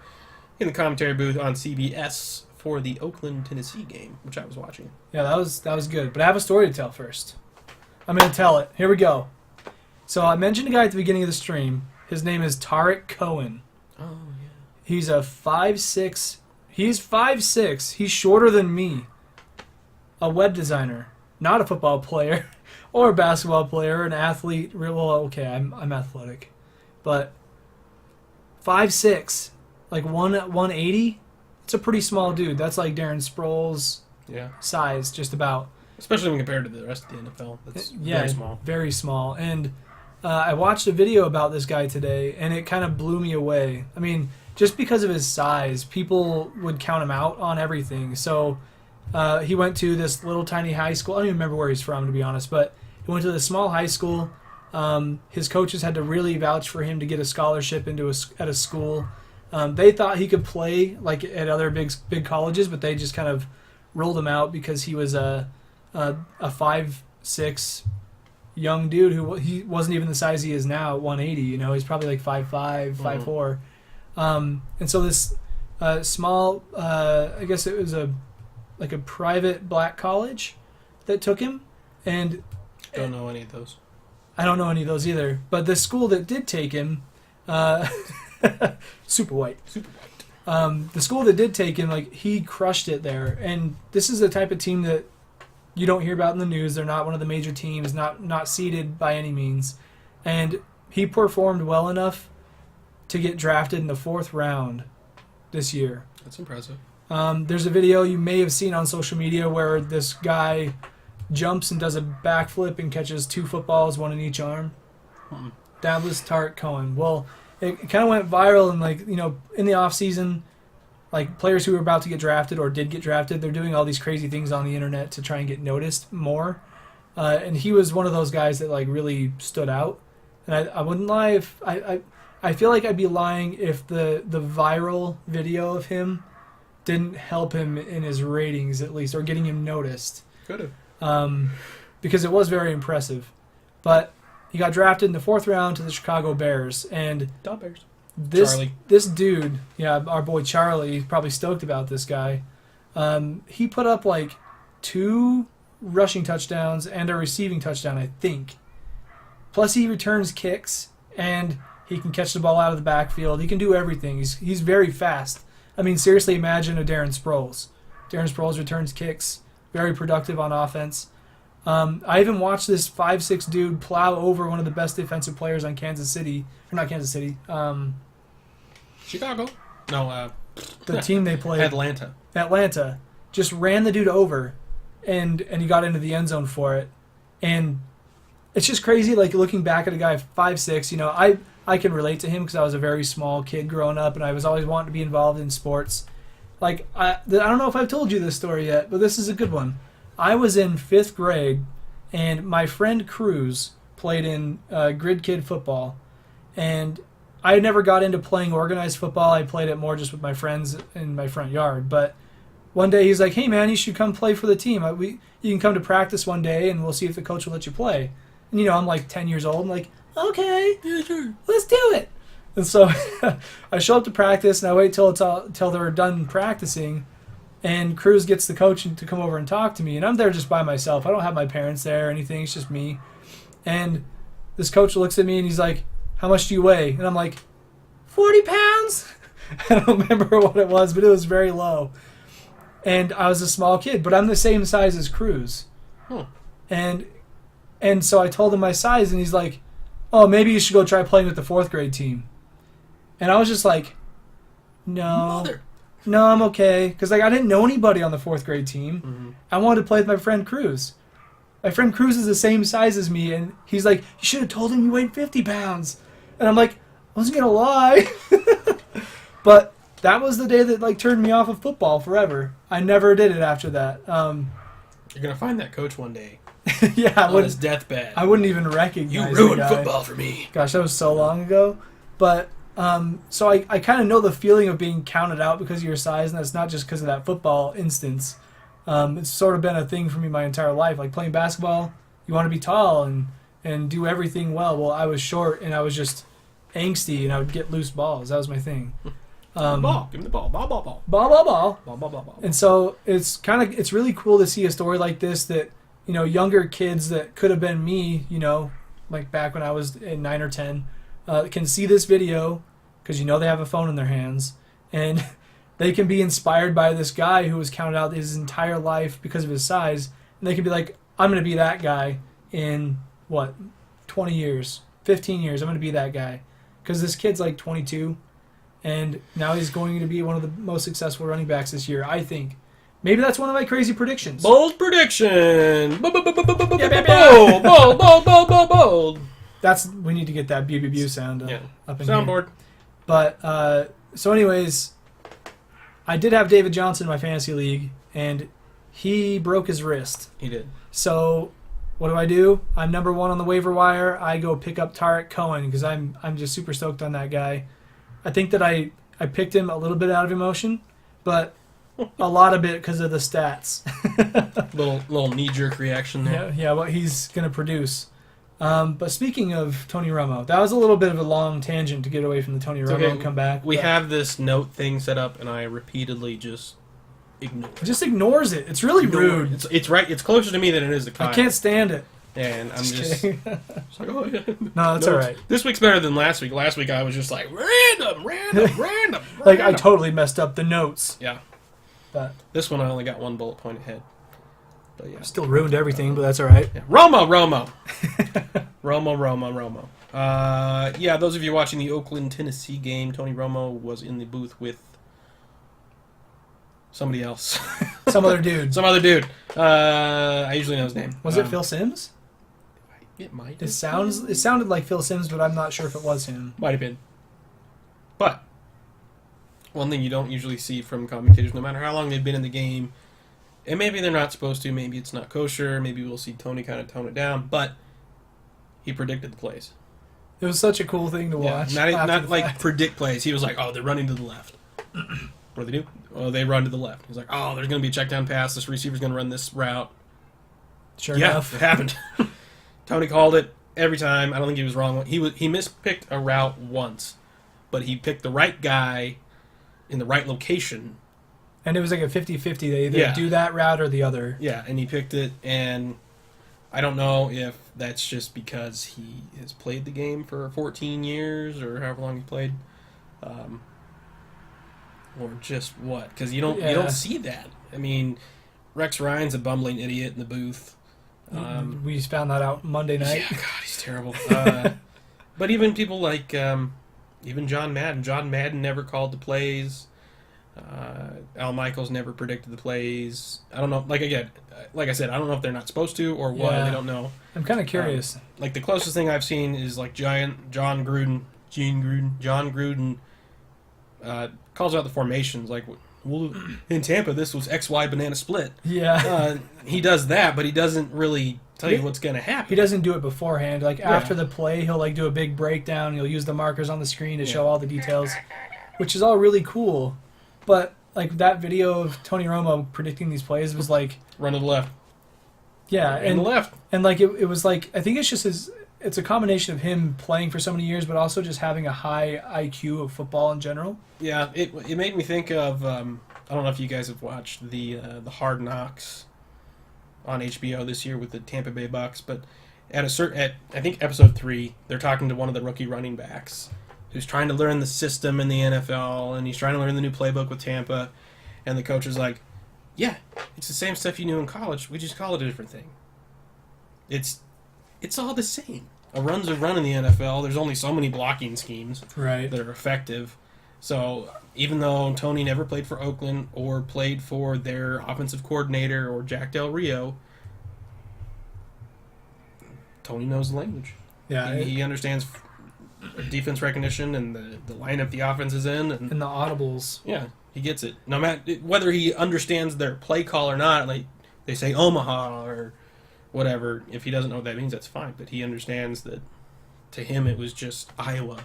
in the commentary booth on CBS for the Oakland, Tennessee game, which I was watching. Yeah, that was good. But I have a story to tell first. I'm going to tell it. Here we go. So I mentioned a guy at the beginning of the stream. His name is Tarik Cohen. Oh, yeah. He's a 5'6". He's 5'6". He's shorter than me. A web designer, not a football player or a basketball player, an athlete. Well, okay, I'm athletic. But 5'6", like 180, it's a pretty small dude. That's like Darren Sproles' size, just about. Especially when compared to the rest of the NFL. That's very small. Very small. And I watched a video about this guy today, and it kind of blew me away. I mean, just because of his size, people would count him out on everything. So he went to this little tiny high school. I don't even remember where he's from, to be honest, but he went to this small high school. His coaches had to really vouch for him to get a scholarship at a school. They thought he could play like at other big colleges, but they just kind of ruled him out because he was a 5'6" young dude who he wasn't even the size he is now at 180. You know, he's probably like 5'5", 5'4". And so this small, I guess it was a private black college that took him, and don't know any of those. I don't know any of those either. But the school that did take him, super white. The school that did take him, like, he crushed it there. And this is the type of team that you don't hear about in the news. They're not one of the major teams, not seeded by any means. And he performed well enough to get drafted in the 4th round this year. That's impressive. There's a video you may have seen on social media where this guy jumps and does a backflip and catches 2 footballs, one in each arm. That was Tarik Cohen. Well, it kind of went viral, and, like, you know, in the off season, like, players who were about to get drafted or did get drafted, they're doing all these crazy things on the internet to try and get noticed more. And he was one of those guys that, like, really stood out. And I wouldn't lie if I I feel like I'd be lying if the viral video of him didn't help him in his ratings at least, or getting him noticed. Could have. Because it was very impressive. But he got drafted in the 4th round to the Chicago Bears, and Bears. This dude, our boy Charlie, he's probably stoked about this guy. He put up like 2 rushing touchdowns and a receiving touchdown, I think. Plus he returns kicks, and he can catch the ball out of the backfield. He can do everything. He's very fast. I mean, seriously, imagine a Darren Sproles. Darren Sproles returns kicks, very productive on offense. I even watched this 5'6" dude plow over one of the best defensive players on Kansas City. Or not Kansas City. Chicago? No, the team they played. Atlanta. Just ran the dude over, and he got into the end zone for it. And it's just crazy, like, looking back at a guy 5'6", I can relate to him because I was a very small kid growing up, and I was always wanting to be involved in sports. Like, I don't know if I've told you this story yet, but this is a good one. I was in 5th grade, and my friend Cruz played in grid kid football, and I never got into playing organized football. I played it more just with my friends in my front yard. But one day he's like, "Hey man, you should come play for the team. You can come to practice one day, and we'll see if the coach will let you play." And I'm like 10 years old. I'm like, "Okay, yeah, sure, let's do it." And so I show up to practice, and I wait till they're done practicing. And Cruz gets the coach to come over and talk to me, and I'm there just by myself. I don't have my parents there or anything. It's just me. And this coach looks at me, and he's like, "How much do you weigh?" And I'm like, 40 pounds? I don't remember what it was, but it was very low. And I was a small kid, but I'm the same size as Cruz. Huh. And so I told him my size, and he's like, "Oh, maybe you should go try playing with the 4th grade team." And I was just like, No, I'm okay. Because I didn't know anybody on the 4th grade team. Mm-hmm. I wanted to play with my friend Cruz. My friend Cruz is the same size as me, and he's like, "You should have told him you weighed 50 pounds. And I'm like, I wasn't going to lie. But that was the day that turned me off of football forever. I never did it after that. You're going to find that coach one day. Yeah, on his deathbed. I wouldn't even recognize You the ruined guy. football for me. Gosh, that was so long ago. But so I kind of know the feeling of being counted out because of your size, and that's not just because of that football instance. It's sort of been a thing for me my entire life. Like playing basketball, you want to be tall and do everything well. Well, I was short, and I was just angsty, and I would get loose balls. That was my thing. Ball. Give him the ball. Ball. Ball. And so it's really cool to see a story like this that, younger kids that could have been me, like back when I was in 9 or 10, can see this video because they have a phone in their hands, and they can be inspired by this guy who was counted out his entire life because of his size, and they can be like, "I'm going to be that guy in 20 years, 15 years. I'm going to be that guy," because this kid's like 22, and now he's going to be one of the most successful running backs this year, I think. Maybe that's one of my crazy predictions. Bold prediction. Bold. We need to get that BBQ sound up in soundboard. here. But, so anyways, I did have David Johnson in my fantasy league, and he broke his wrist. He did. So what do? I'm number 1 on the waiver wire. I go pick up Tarik Cohen because I'm just super stoked on that guy. I think that I picked him a little bit out of emotion, but a lot of it because of the stats. little knee-jerk reaction there. Yeah, what he's going to produce. But speaking of Tony Romo, that was a little bit of a long tangent to get away from the Tony Romo and come back. We have this note thing set up, and I repeatally just ignore it. Just ignores it. It's really rude. It's right. It's closer to me than it is to Kyle. I can't stand it. And I'm just like, oh yeah. No, that's all right. This week's better than last week. Last week I was just like random. Like I totally messed up the notes. Yeah. But this one I only got 1 bullet point ahead. But yeah. Still ruined everything, but that's all right. Yeah. Romo. Yeah, those of you watching the Oakland, Tennessee game, Tony Romo was in the booth with somebody else. Some other dude. I usually know his name. Was it Phil Simms? It might. It sounded like Phil Simms, but I'm not sure if it was him. Might have been. But one thing you don't usually see from commentators, no matter how long they've been in the game, and maybe they're not supposed to, maybe it's not kosher, maybe we'll see Tony kind of tone it down, but he predicted the plays. It was such a cool thing to watch. Not like predict plays. He was like, oh, they're running to the left. What do they do? Oh, they run to the left. He's like, oh, there's going to be a check down pass. This receiver's going to run this route. Sure enough. It happened. Tony called it every time. I don't think he was wrong. He mispicked a route once, but he picked the right guy in the right location. And it was like a 50-50. They either do that route or the other. Yeah, and he picked it, and I don't know if that's just because he has played the game for 14 years or however long he played, or just what. Because you don't see that. I mean, Rex Ryan's a bumbling idiot in the booth. We just found that out Monday night. Yeah, God, he's terrible. But even people like even John Madden. John Madden never called the plays. Al Michaels never predicted the plays. I don't know. Like I said, I don't know if they're not supposed to or what. I don't know. I'm kind of curious. Like the closest thing I've seen is like John Gruden calls out the formations. Like, well, in Tampa, this was XY banana split. Yeah. He does that, but he doesn't really tell you what's going to happen. He doesn't do it beforehand. Like after the play, he'll like do a big breakdown. He'll use the markers on the screen to show all the details, which is all really cool. But like that video of Tony Romo predicting these plays was like run to the left. Yeah, and the left. And like it was like I think it's just it's a combination of him playing for so many years, but also just having a high IQ of football in general. Yeah, it made me think of I don't know if you guys have watched the Hard Knocks on HBO this year with the Tampa Bay Bucks, but at I think episode 3, they're talking to one of the rookie running backs who's trying to learn the system in the NFL, and he's trying to learn the new playbook with Tampa, and the coach is like, yeah, it's the same stuff you knew in college. We just call it a different thing. It's all the same. A run's a run in the NFL. There's only so many blocking schemes that are effective. So even though Tony never played for Oakland or played for their offensive coordinator or Jack Del Rio, Tony knows the language. Yeah, he understands defense recognition and the lineup the offense is in. And the audibles. Yeah, he gets it. No matter whether he understands their play call or not, like they say Omaha or whatever, if he doesn't know what that means, that's fine. But he understands that to him it was just Iowa.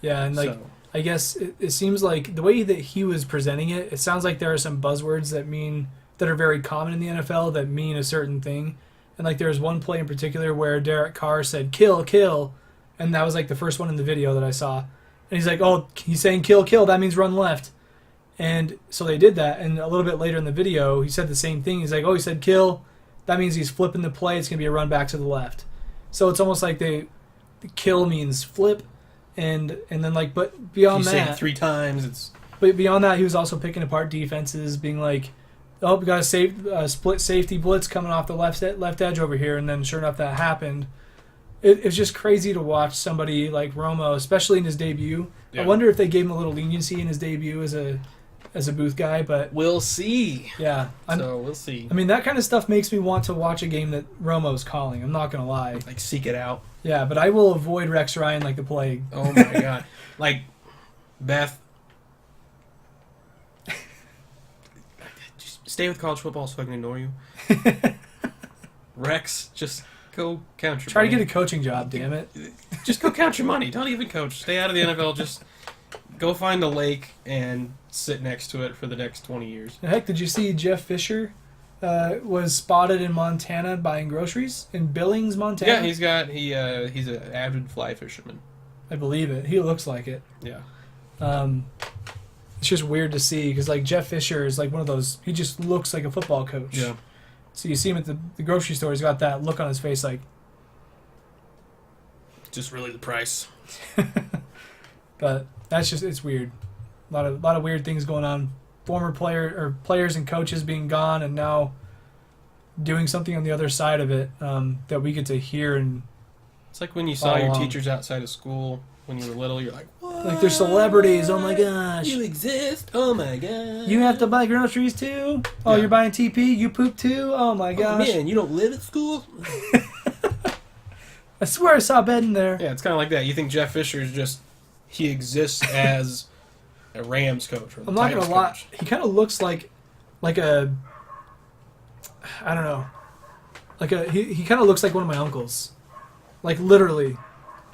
Yeah, and like I guess it seems like the way that he was presenting it, it sounds like there are some buzzwords that are very common in the NFL that mean a certain thing. And like there's one play in particular where Derek Carr said kill, kill, and that was like the first one in the video that I saw. And he's like, oh, he's saying kill, kill, that means run left. And so they did that, and a little bit later in the video, he said the same thing. He's like, oh, he said kill, that means he's flipping the play, it's going to be a run back to the left. So it's almost like the kill means flip, and then like, but beyond that, say it 3 times, but beyond that, he was also picking apart defenses, being like, oh, we got a split safety blitz coming off the left edge over here, and then sure enough, that happened. It's just crazy to watch somebody like Romo, especially in his debut. Yeah. I wonder if they gave him a little leniency in his debut as a booth guy, but we'll see. Yeah, so we'll see. I mean, that kind of stuff makes me want to watch a game that Romo's calling. I'm not gonna lie. Like seek it out. Yeah, but I will avoid Rex Ryan like the plague. Oh my god! Like Beth, just stay with college football so I can ignore you. Rex, just go count your money. To get a coaching job, damn it. Just go count your money. Don't even coach. Stay out of the NFL. Just go find a lake and sit next to it for the next 20 years. Heck, did you see Jeff Fisher was spotted in Montana buying groceries? In Billings, Montana? Yeah, he's an avid fly fisherman. I believe it. He looks like it. Yeah. It's just weird to see because like Jeff Fisher is like one of those, he just looks like a football coach. Yeah. So you see him at the grocery store, he's got that look on his face like... Just really the price. But that's just, it's weird. A lot of weird things going on. Former players and coaches being gone and now doing something on the other side of it that we get to hear. And it's like when you saw your teachers outside of school when you were little, you're like, what? Like they're celebrities, oh my gosh. You exist, oh my gosh. You have to buy groceries too? Oh, yeah. You're buying TP? You poop too? Oh my gosh. Oh man, you don't live at school? I swear I saw a bed in there. Yeah, it's kind of like that. You think Jeff Fisher is just, he exists as a Rams coach or the I'm not Titans going to lie. coach. He kind of looks like a, I don't know, he kind of looks like one of my uncles. Like literally.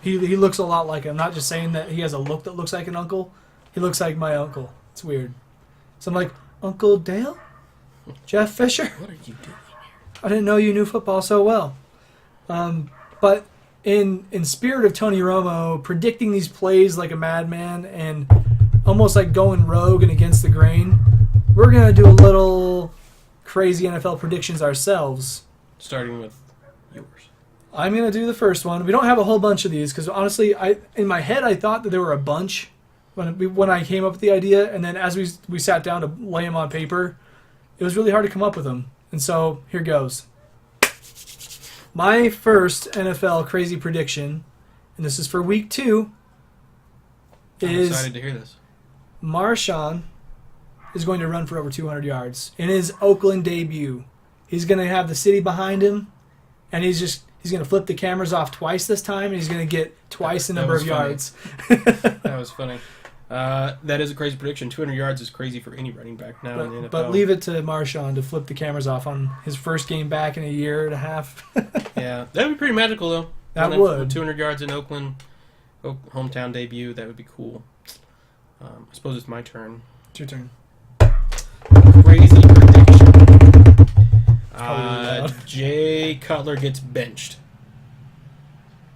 He looks a lot like him. I'm not just saying that he has a look that looks like an uncle. He looks like my uncle. It's weird. So I'm like, Uncle Dale? Jeff Fisher? What are you doing here? I didn't know you knew football so well. But in spirit of Tony Romo, predicting these plays like a madman and almost like going rogue and against the grain, we're going to do a little crazy NFL predictions ourselves. Starting with yours. I'm going to do the first one. We don't have a whole bunch of these because honestly, in my head, I thought that there were a bunch when I came up with the idea. And then as we sat down to lay them on paper, it was really hard to come up with them. And so here goes. My first NFL crazy prediction, and this is for week 2, I'm is excited to hear this. Marshawn is going to run for over 200 yards in his Oakland debut. He's going to have the city behind him, and he's going to flip the cameras off twice this time, and he's going to get twice the number of yards. That was funny. That is a crazy prediction. 200 yards is crazy for any running back now in the NFL. But leave it to Marshawn to flip the cameras off on his first game back in a year and a half. Yeah, that would be pretty magical, though. That would. 200 yards in Oakland, hometown debut, that would be cool. I suppose it's my turn. It's your turn. Crazy prediction. Jay Cutler gets benched.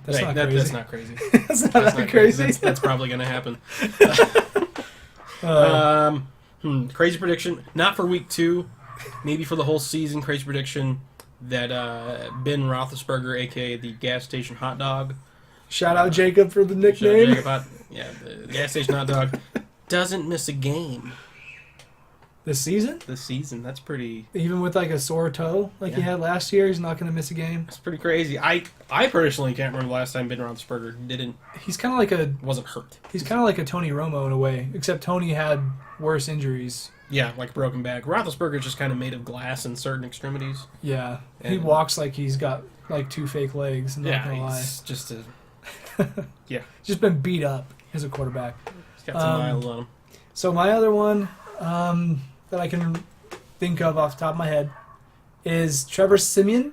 That's not crazy. That's not crazy. That's not crazy. That's probably going to happen. Crazy prediction. Not for week 2. Maybe for the whole season. Crazy prediction that Ben Roethlisberger, a.k.a. the gas station hot dog. Shout out Jacob for the nickname. The gas station hot dog doesn't miss a game. This season? This season. That's pretty... Even with like a sore toe like he had last year, he's not going to miss a game? That's pretty crazy. I personally can't remember the last time Ben Roethlisberger didn't... He's kind of like wasn't hurt. He's kind of like a Tony Romo in a way, except Tony had worse injuries. Yeah, like broken back. Roethlisberger's just kind of made of glass in certain extremities. Yeah. And he walks like he's got like 2 fake legs. I'm not going to lie. He's just a... Yeah. Just been beat up as a quarterback. He's got some miles on him. So my other one that I can think of off the top of my head is Trevor Siemian.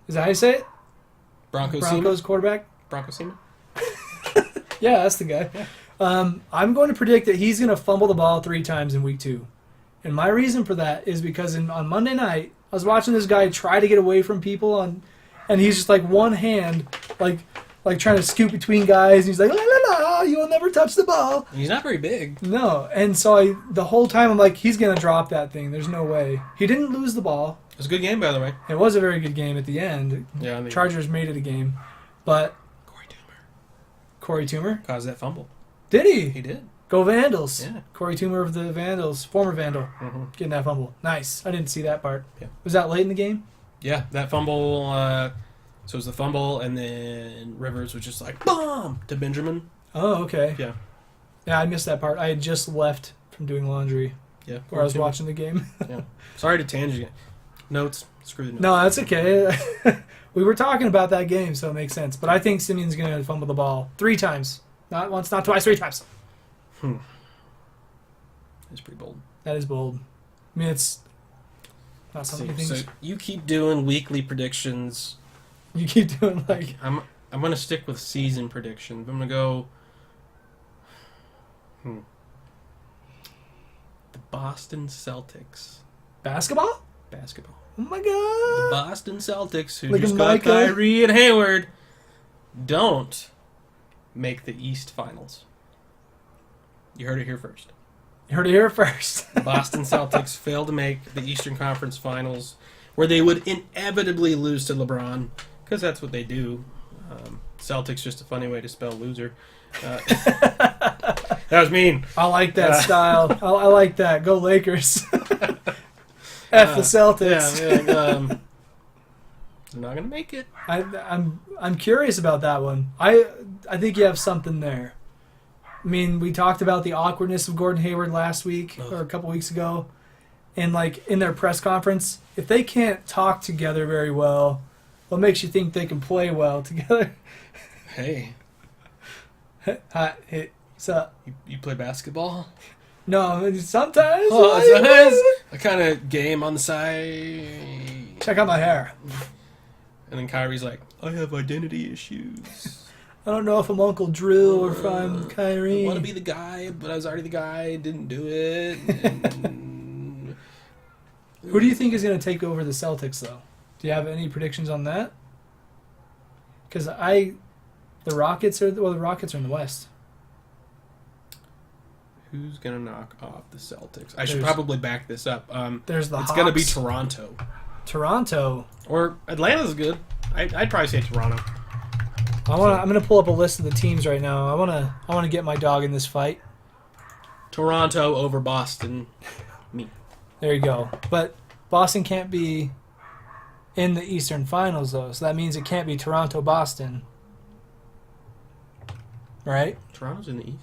Is that how you say it? Broncos quarterback? Bronco Siemian? Yeah, that's the guy. Yeah. I'm going to predict that he's going to fumble the ball 3 times in week 2. And my reason for that is because on Monday night, I was watching this guy try to get away from people, and he's just like one hand, like trying to scoot between guys, and he's like, la la la, you will never touch the ball. He's not very big. No, and so the whole time I'm like, he's going to drop that thing. There's no way. He didn't lose the ball. It was a good game, by the way. It was a very good game at the end. Yeah, Chargers made it a game. But Corey Toomer caused that fumble. Did he? He did. Go Vandals. Yeah. Corey Toomer of the Vandals, former Vandal, getting that fumble. Nice. I didn't see that part. Yeah. Was that late in the game? Yeah, that fumble. So it was the fumble, and then Rivers was just like, BOOM! To Benjamin. Oh, okay. Yeah. Yeah, I missed that part. I had just left from doing laundry Yeah. where I was watching the game. Yeah. Sorry to tangent. Notes. Screw the notes. No, that's okay. We were talking about that game, so it makes sense. But I think Simeon's going to fumble the ball 3 times. Not once, not twice, 3 times. That's pretty bold. That is bold. I mean, it's not something you think. So you keep doing weekly predictions. You keep doing like... I'm going to stick with season predictions. I'm going to go... The Boston Celtics. Basketball? Basketball. Oh my The god. Boston Celtics, who Look just at got Micah. Kyrie and Hayward, don't make the East Finals. You heard it here first. You heard it here first. The Boston Celtics failed to make the Eastern Conference Finals, where they would inevitably lose to LeBron, because that's what they do. Celtics, just a funny way to spell loser. That was mean. I like that style. I like that. Go Lakers. F the Celtics. Yeah, they're not gonna make it. I'm curious about that one. I think you have something there. I mean, we talked about the awkwardness of Gordon Hayward last week or a couple weeks ago, and like in their press conference, if they can't talk together very well, what makes you think they can play well together? Hey, Hi, hey, what's up? you play basketball? No, sometimes. Sometimes a kind of game on the side. Check out my hair. And then Kyrie's like, I have identity issues. I don't know if I'm Uncle Drew or if I'm Kyrie. I want to be the guy, but I was already the guy. Didn't do it. And... Who do you think is going to take over the Celtics, though? Do you have any predictions on that? Because the Rockets are in the West. Who's gonna knock off the Celtics? I should probably back this up. There's the Hawks. It's gonna be Toronto. Toronto. Or Atlanta's good. I'd probably say Toronto. I'm gonna pull up a list of the teams right now. I wanna get my dog in this fight. Toronto over Boston. Me. There you go. But Boston can't be in the Eastern Finals though, so that means it can't be Toronto-Boston. Right? Toronto's in the East.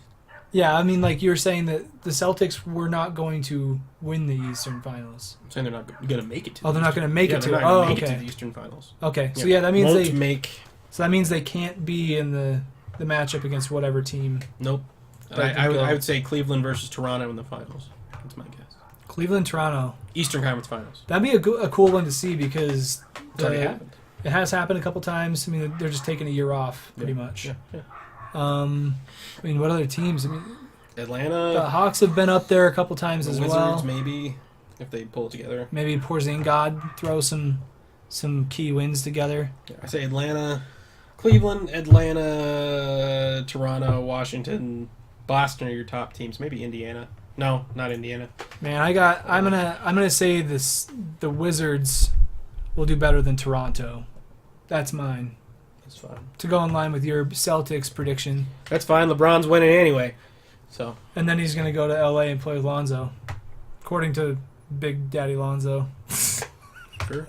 Yeah, I mean, like you were saying that the Celtics were not going to win the Eastern Finals. I'm saying they're not going to make it to. Oh, they're not going to make it to. Make it to the Eastern Finals. Okay, so yeah, that means So that means they can't be in the matchup against whatever team. Nope. I would say Cleveland versus Toronto in the finals. That's my guess. Cleveland, Toronto. Eastern Conference Finals. That'd be a cool one to see because it's already happened. It has happened a couple times. I mean, they're just taking a year off, pretty much. Yeah. I mean, what other teams? I mean, Atlanta. The Hawks have been up there a couple times as Wizards, well. Maybe if they pull it together. Maybe Porzingis throw some key wins together. Yeah, I say Atlanta, Cleveland, Atlanta, Toronto, Washington, Boston are your top teams. Maybe Indiana. No, not Indiana. Man, I'm gonna say the Wizards will do better than Toronto. That's mine. That's fine. To go in line with your Celtics prediction. That's fine. LeBron's winning anyway. So. And then he's gonna go to LA and play with Lonzo, according to Big Daddy Lonzo. Sure.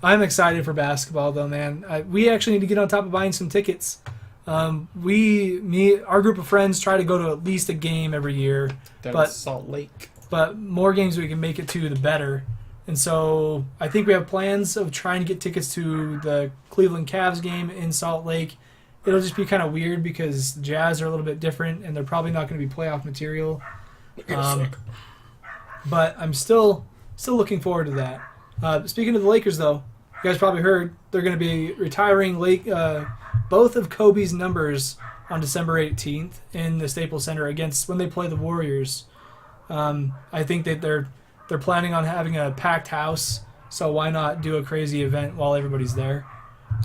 I'm excited for basketball though, man. We actually need to get on top of buying some tickets. Our group of friends try to go to at least a game every year. But Salt Lake. But more games we can make it to, the better. And so I think we have plans of trying to get tickets to the Cleveland Cavs game in Salt Lake. It'll just be kind of weird because the Jazz are a little bit different, and they're probably not going to be playoff material. But I'm still looking forward to that. Speaking of the Lakers, though, you guys probably heard they're going to be retiring both of Kobe's numbers on December 18th in the Staples Center when they play the Warriors. I think that they're planning on having a packed house, so why not do a crazy event while everybody's there?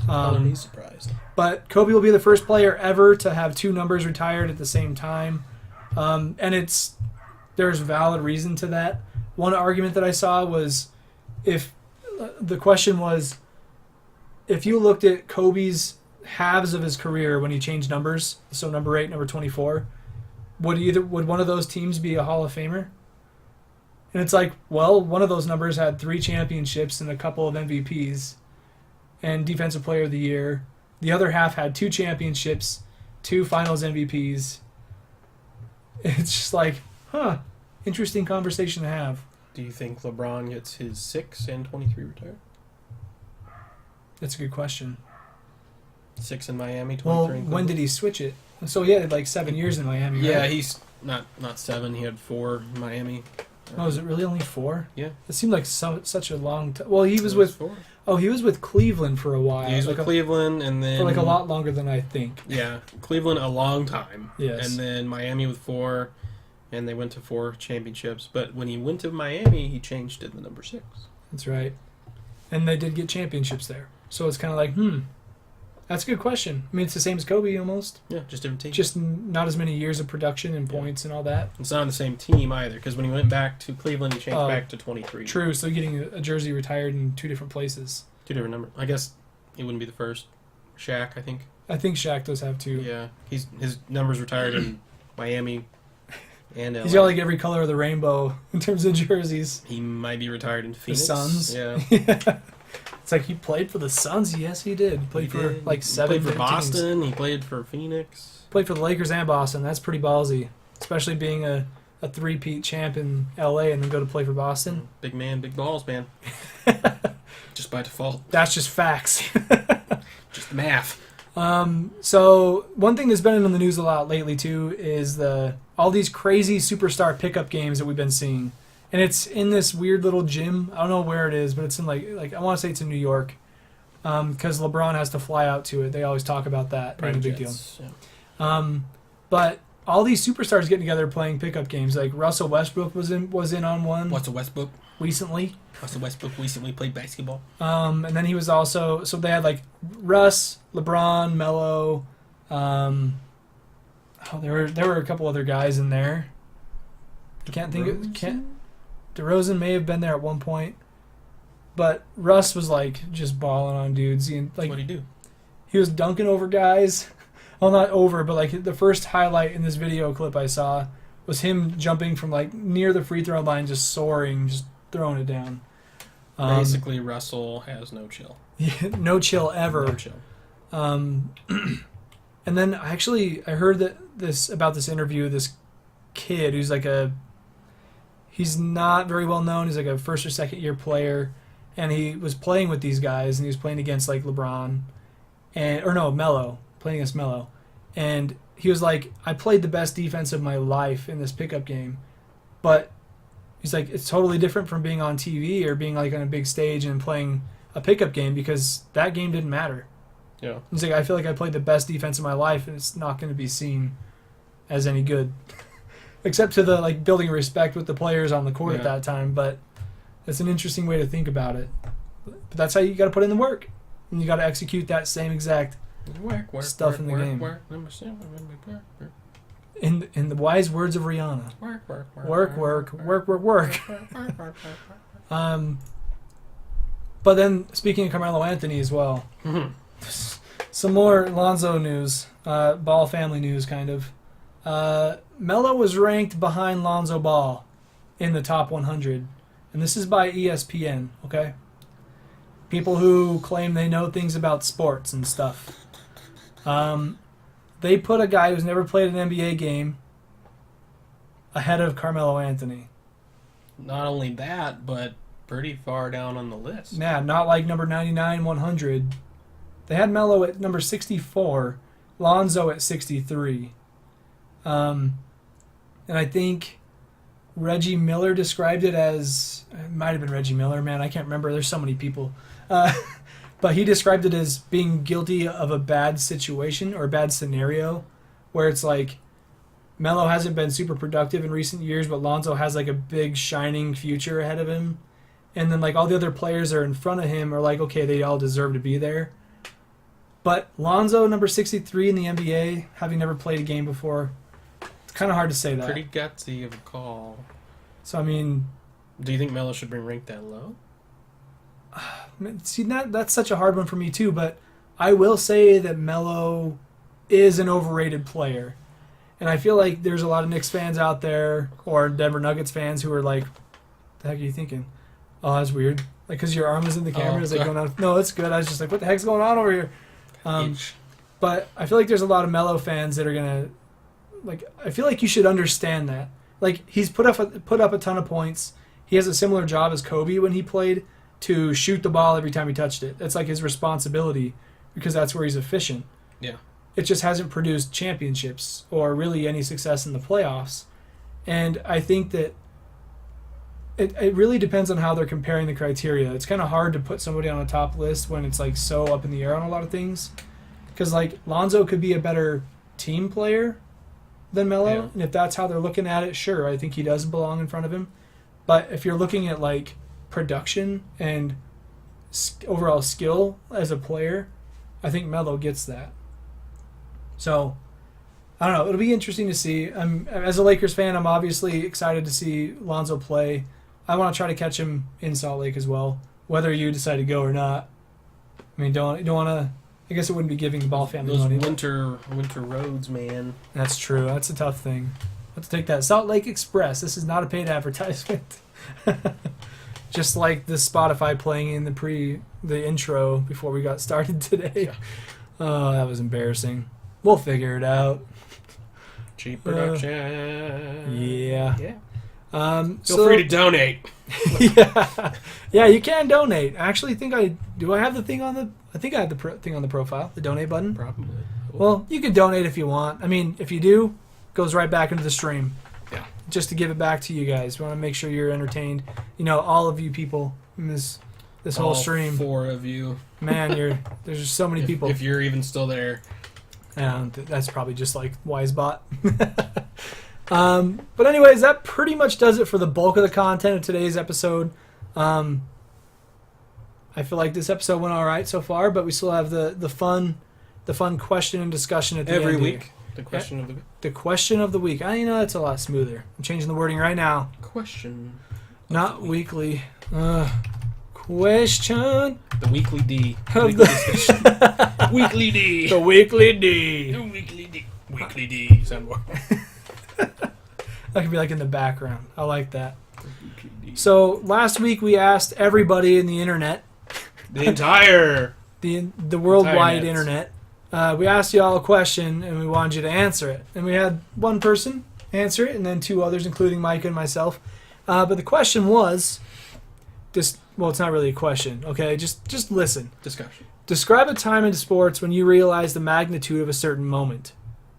Be surprised. But Kobe will be the first player ever to have two numbers retired at the same time, and there's valid reason to that. One argument that I saw was if you looked at Kobe's halves of his career when he changed numbers, so number 8, number 24, would one of those teams be a Hall of Famer? And it's like, well, one of those numbers had 3 championships and a couple of MVPs and Defensive Player of the Year. The other half had 2 championships, 2 Finals MVPs. It's just like, interesting conversation to have. Do you think LeBron gets his 6 and 23 retired? That's a good question. 6 in Miami, 23 Well, in Cleveland? when did he switch it? So he had like 7 years in Miami, right? Yeah, he's not 7. He had 4 in Miami. Oh, is it really only 4? Yeah. It seemed like such a long time. Well, he was with 4. he was with Cleveland for a while. Yeah, he was with Cleveland, and then for like a lot longer than I think. Yeah, Cleveland a long time. Yes. And then Miami with 4, and they went to 4 championships. But when he went to Miami, he changed to the number 6. That's right. And they did get championships there. So it's kind of like, that's a good question. I mean, it's the same as Kobe almost. Yeah, just different team. Just not as many years of production and points and all that. It's not on the same team either, because when he went back to Cleveland, he changed back to 23. True, so getting a jersey retired in 2 different places. 2 different numbers. I guess he wouldn't be the first. Shaq, I think. I think Shaq does have 2. Yeah, his numbers retired in Miami and LA. He's got like every color of the rainbow in terms of jerseys. He might be retired in Phoenix. The Suns. Yeah. It's like he played for the Suns. Yes, he did. He played for like 7 He played for Boston. teams. He played for Phoenix. Played for the Lakers and Boston. That's pretty ballsy, especially being a 3-peat champ in LA and then go to play for Boston. Big man, big balls, man. Just by default. That's just facts. Just math. So one thing that's been in the news a lot lately too is all these crazy superstar pickup games that we've been seeing. And it's in this weird little gym. I don't know where it is, but it's in like I want to say it's in New York. because LeBron has to fly out to it. They always talk about that being a big deal. Yeah. But all these superstars getting together playing pickup games. Like Russell Westbrook was in on one. What's a Westbrook? Recently. Russell Westbrook recently played basketball. And then he was also, so they had like Russ, LeBron, Melo. There were a couple other guys in there. DeRozan may have been there at one point, but Russ was like just balling on dudes. What'd he do? He was dunking over guys. Well, not over, but like the first highlight in this video clip I saw was him jumping from like near the free throw line, just soaring, just throwing it down. Basically, Russell has no chill. Yeah, no chill ever. No chill. And then I heard about this interview. This kid who's like he's not very well known. He's like a first or second year player, and he was playing with these guys, and he was playing against like LeBron, Melo, playing against Melo, and he was like, I played the best defense of my life in this pickup game, but he's like, it's totally different from being on TV or being like on a big stage and playing a pickup game because that game didn't matter. Yeah. He's like, I feel like I played the best defense of my life, and it's not going to be seen as any good, except to the like building respect with the players on the court at that time. But it's an interesting way to think about it. But that's how you got to put in the work, and you got to execute that same exact stuff in the game. In the wise words of Rihanna, work. But then speaking of Carmelo Anthony as well. Some more Lonzo news, Ball family news, kind of. Melo was ranked behind Lonzo Ball in the top 100, and this is by ESPN, okay? People who claim they know things about sports and stuff. They put a guy who's never played an NBA game ahead of Carmelo Anthony. Not only that, but pretty far down on the list. Yeah, not like number 99, 100. They had Melo at number 64, Lonzo at 63. And I think Reggie Miller described it as, it might have been Reggie Miller, man, I can't remember. There's so many people. But he described it as being guilty of a bad situation or a bad scenario where it's like Melo hasn't been super productive in recent years, but Lonzo has like a big shining future ahead of him. And then like all the other players are in front of him are like, okay, they all deserve to be there. But Lonzo, number 63 in the NBA, having never played a game before, it's kind of hard to say that. Pretty gutsy of a call. So, I mean... Do you think Melo should be ranked that low? See, that's such a hard one for me, too. But I will say that Melo is an overrated player. And I feel like there's a lot of Knicks fans out there, or Denver Nuggets fans, who are like, the heck are you thinking? Oh, that's weird. Like, because your arm is in the camera. Is like going on? No, it's good. I was just like, what the heck's going on over here? But I feel like there's a lot of Melo fans that are gonna, like, I feel like you should understand that. Like, he's put up a ton of points. He has a similar job as Kobe when he played to shoot the ball every time he touched it. That's like his responsibility because that's where he's efficient. Yeah. It just hasn't produced championships or really any success in the playoffs. And I think that it really depends on how they're comparing the criteria. It's kind of hard to put somebody on a top list when it's like so up in the air on a lot of things. Because like Lonzo could be a better team player than Melo, yeah. And if that's how they're looking at it, sure, I think he does belong in front of him. But if you're looking at like production and overall skill as a player, I think Melo gets that. So I don't know. It'll be interesting to see. As a Lakers fan, I'm obviously excited to see Lonzo play. I want to try to catch him in Salt Lake as well, whether you decide to go or not. I mean, don't want to. I guess it wouldn't be giving the Ball family those money. winter roads, man. That's true. That's a tough thing. Let's take that. Salt Lake Express. This is not a paid advertisement. Just like the Spotify playing in the intro before we got started today. Yeah. Oh, that was embarrassing. We'll figure it out. Cheap production. Yeah. Feel free to donate. Yeah, you can donate. I actually think I have the thing on the. I think I have the thing on the profile, the donate button. Probably. Well, you can donate if you want. I mean, if you do, it goes right back into the stream. Yeah. Just to give it back to you guys. We want to make sure you're entertained. You know, all of you people in this this whole All stream. 4 of you. Man, there's just so many people. If you're even still there. And that's probably just like Wisebot. But anyways, that pretty much does it for the bulk of the content of today's episode. I feel like this episode went all right so far, but we still have the fun question and discussion at the Every end week. here. The question of the week. The question of the week. That's a lot smoother. I'm changing the wording right now. Question. Not weekly. Question. The weekly D. Of Weekly discussion. Weekly D. The weekly D. The weekly D. Weekly D. Sound more. That could be like in the background. I like that. Weekly D. So last week we asked everybody in the internet, The entire. the worldwide Entire internet, we asked you all a question and we wanted you to answer it. And we had one person answer it and then 2 others, including Micah and myself. But the question was, it's not really a question, okay? Just listen. Discussion. Describe a time in sports when you realize the magnitude of a certain moment.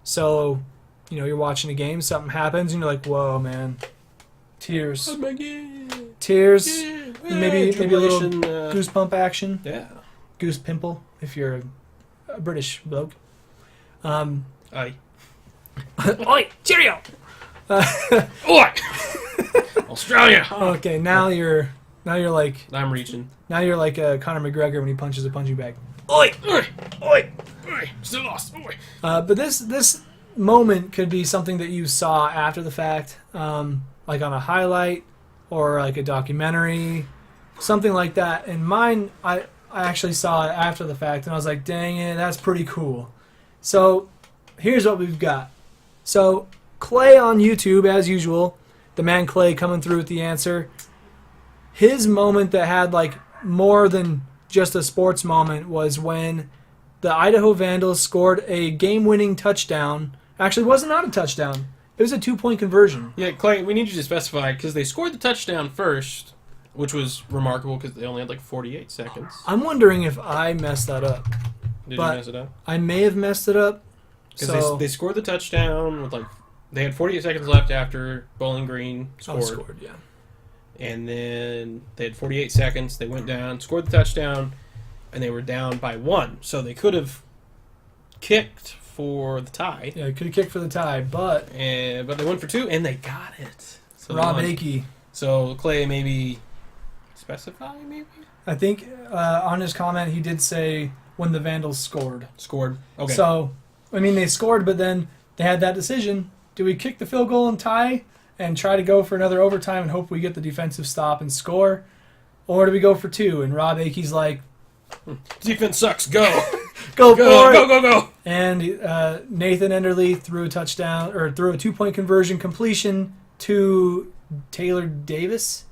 So, you're watching a game, something happens, and you're like, whoa, man. Tears. Oh my God. Tears. Yeah. Maybe a little Tribulation, goose pump action. Yeah. Goose pimple, if you're a British bloke. Aye. Oi, cheerio! Oi! Australia. Okay, now you're like I'm reaching. Conor McGregor when he punches a punching bag. Oi! Oi! Oi! Oi! Still lost. Oi! But this moment could be something that you saw after the fact, like on a highlight or like a documentary, something like that. And mine, I actually saw it after the fact, and I was like, dang it, that's pretty cool. So here's what we've got. So Clay on YouTube, as usual, the man Clay coming through with the answer. His moment that had like more than just a sports moment was when the Idaho Vandals scored a game-winning touchdown. Actually, it was not a touchdown. It was a 2-point conversion. Yeah, Clay, we need you to specify, because they scored the touchdown first, which was remarkable because they only had like 48 seconds. I'm wondering if I messed that up. Did But you mess it up? I may have messed it up. Because So they scored the touchdown with they had 48 seconds left after Bowling Green scored. Yeah. And then they had 48 seconds. They went down, scored the touchdown, and they were down by 1. So they could have kicked for the tie. Yeah, could have kicked for the tie, but But they went for 2, and they got it. So Rob they won. Akey, So Clay, maybe specify, maybe? I think on his comment he did say when the Vandals scored. Scored. Okay. So, I mean, they scored, but then they had that decision. Do we kick the field goal and tie and try to go for another overtime and hope we get the defensive stop and score? Or do we go for 2? And Rob Akey's like, defense sucks. Go. go for it. Go. And Nathan Enderle threw a touchdown, or threw a 2-point conversion completion to Taylor Davis?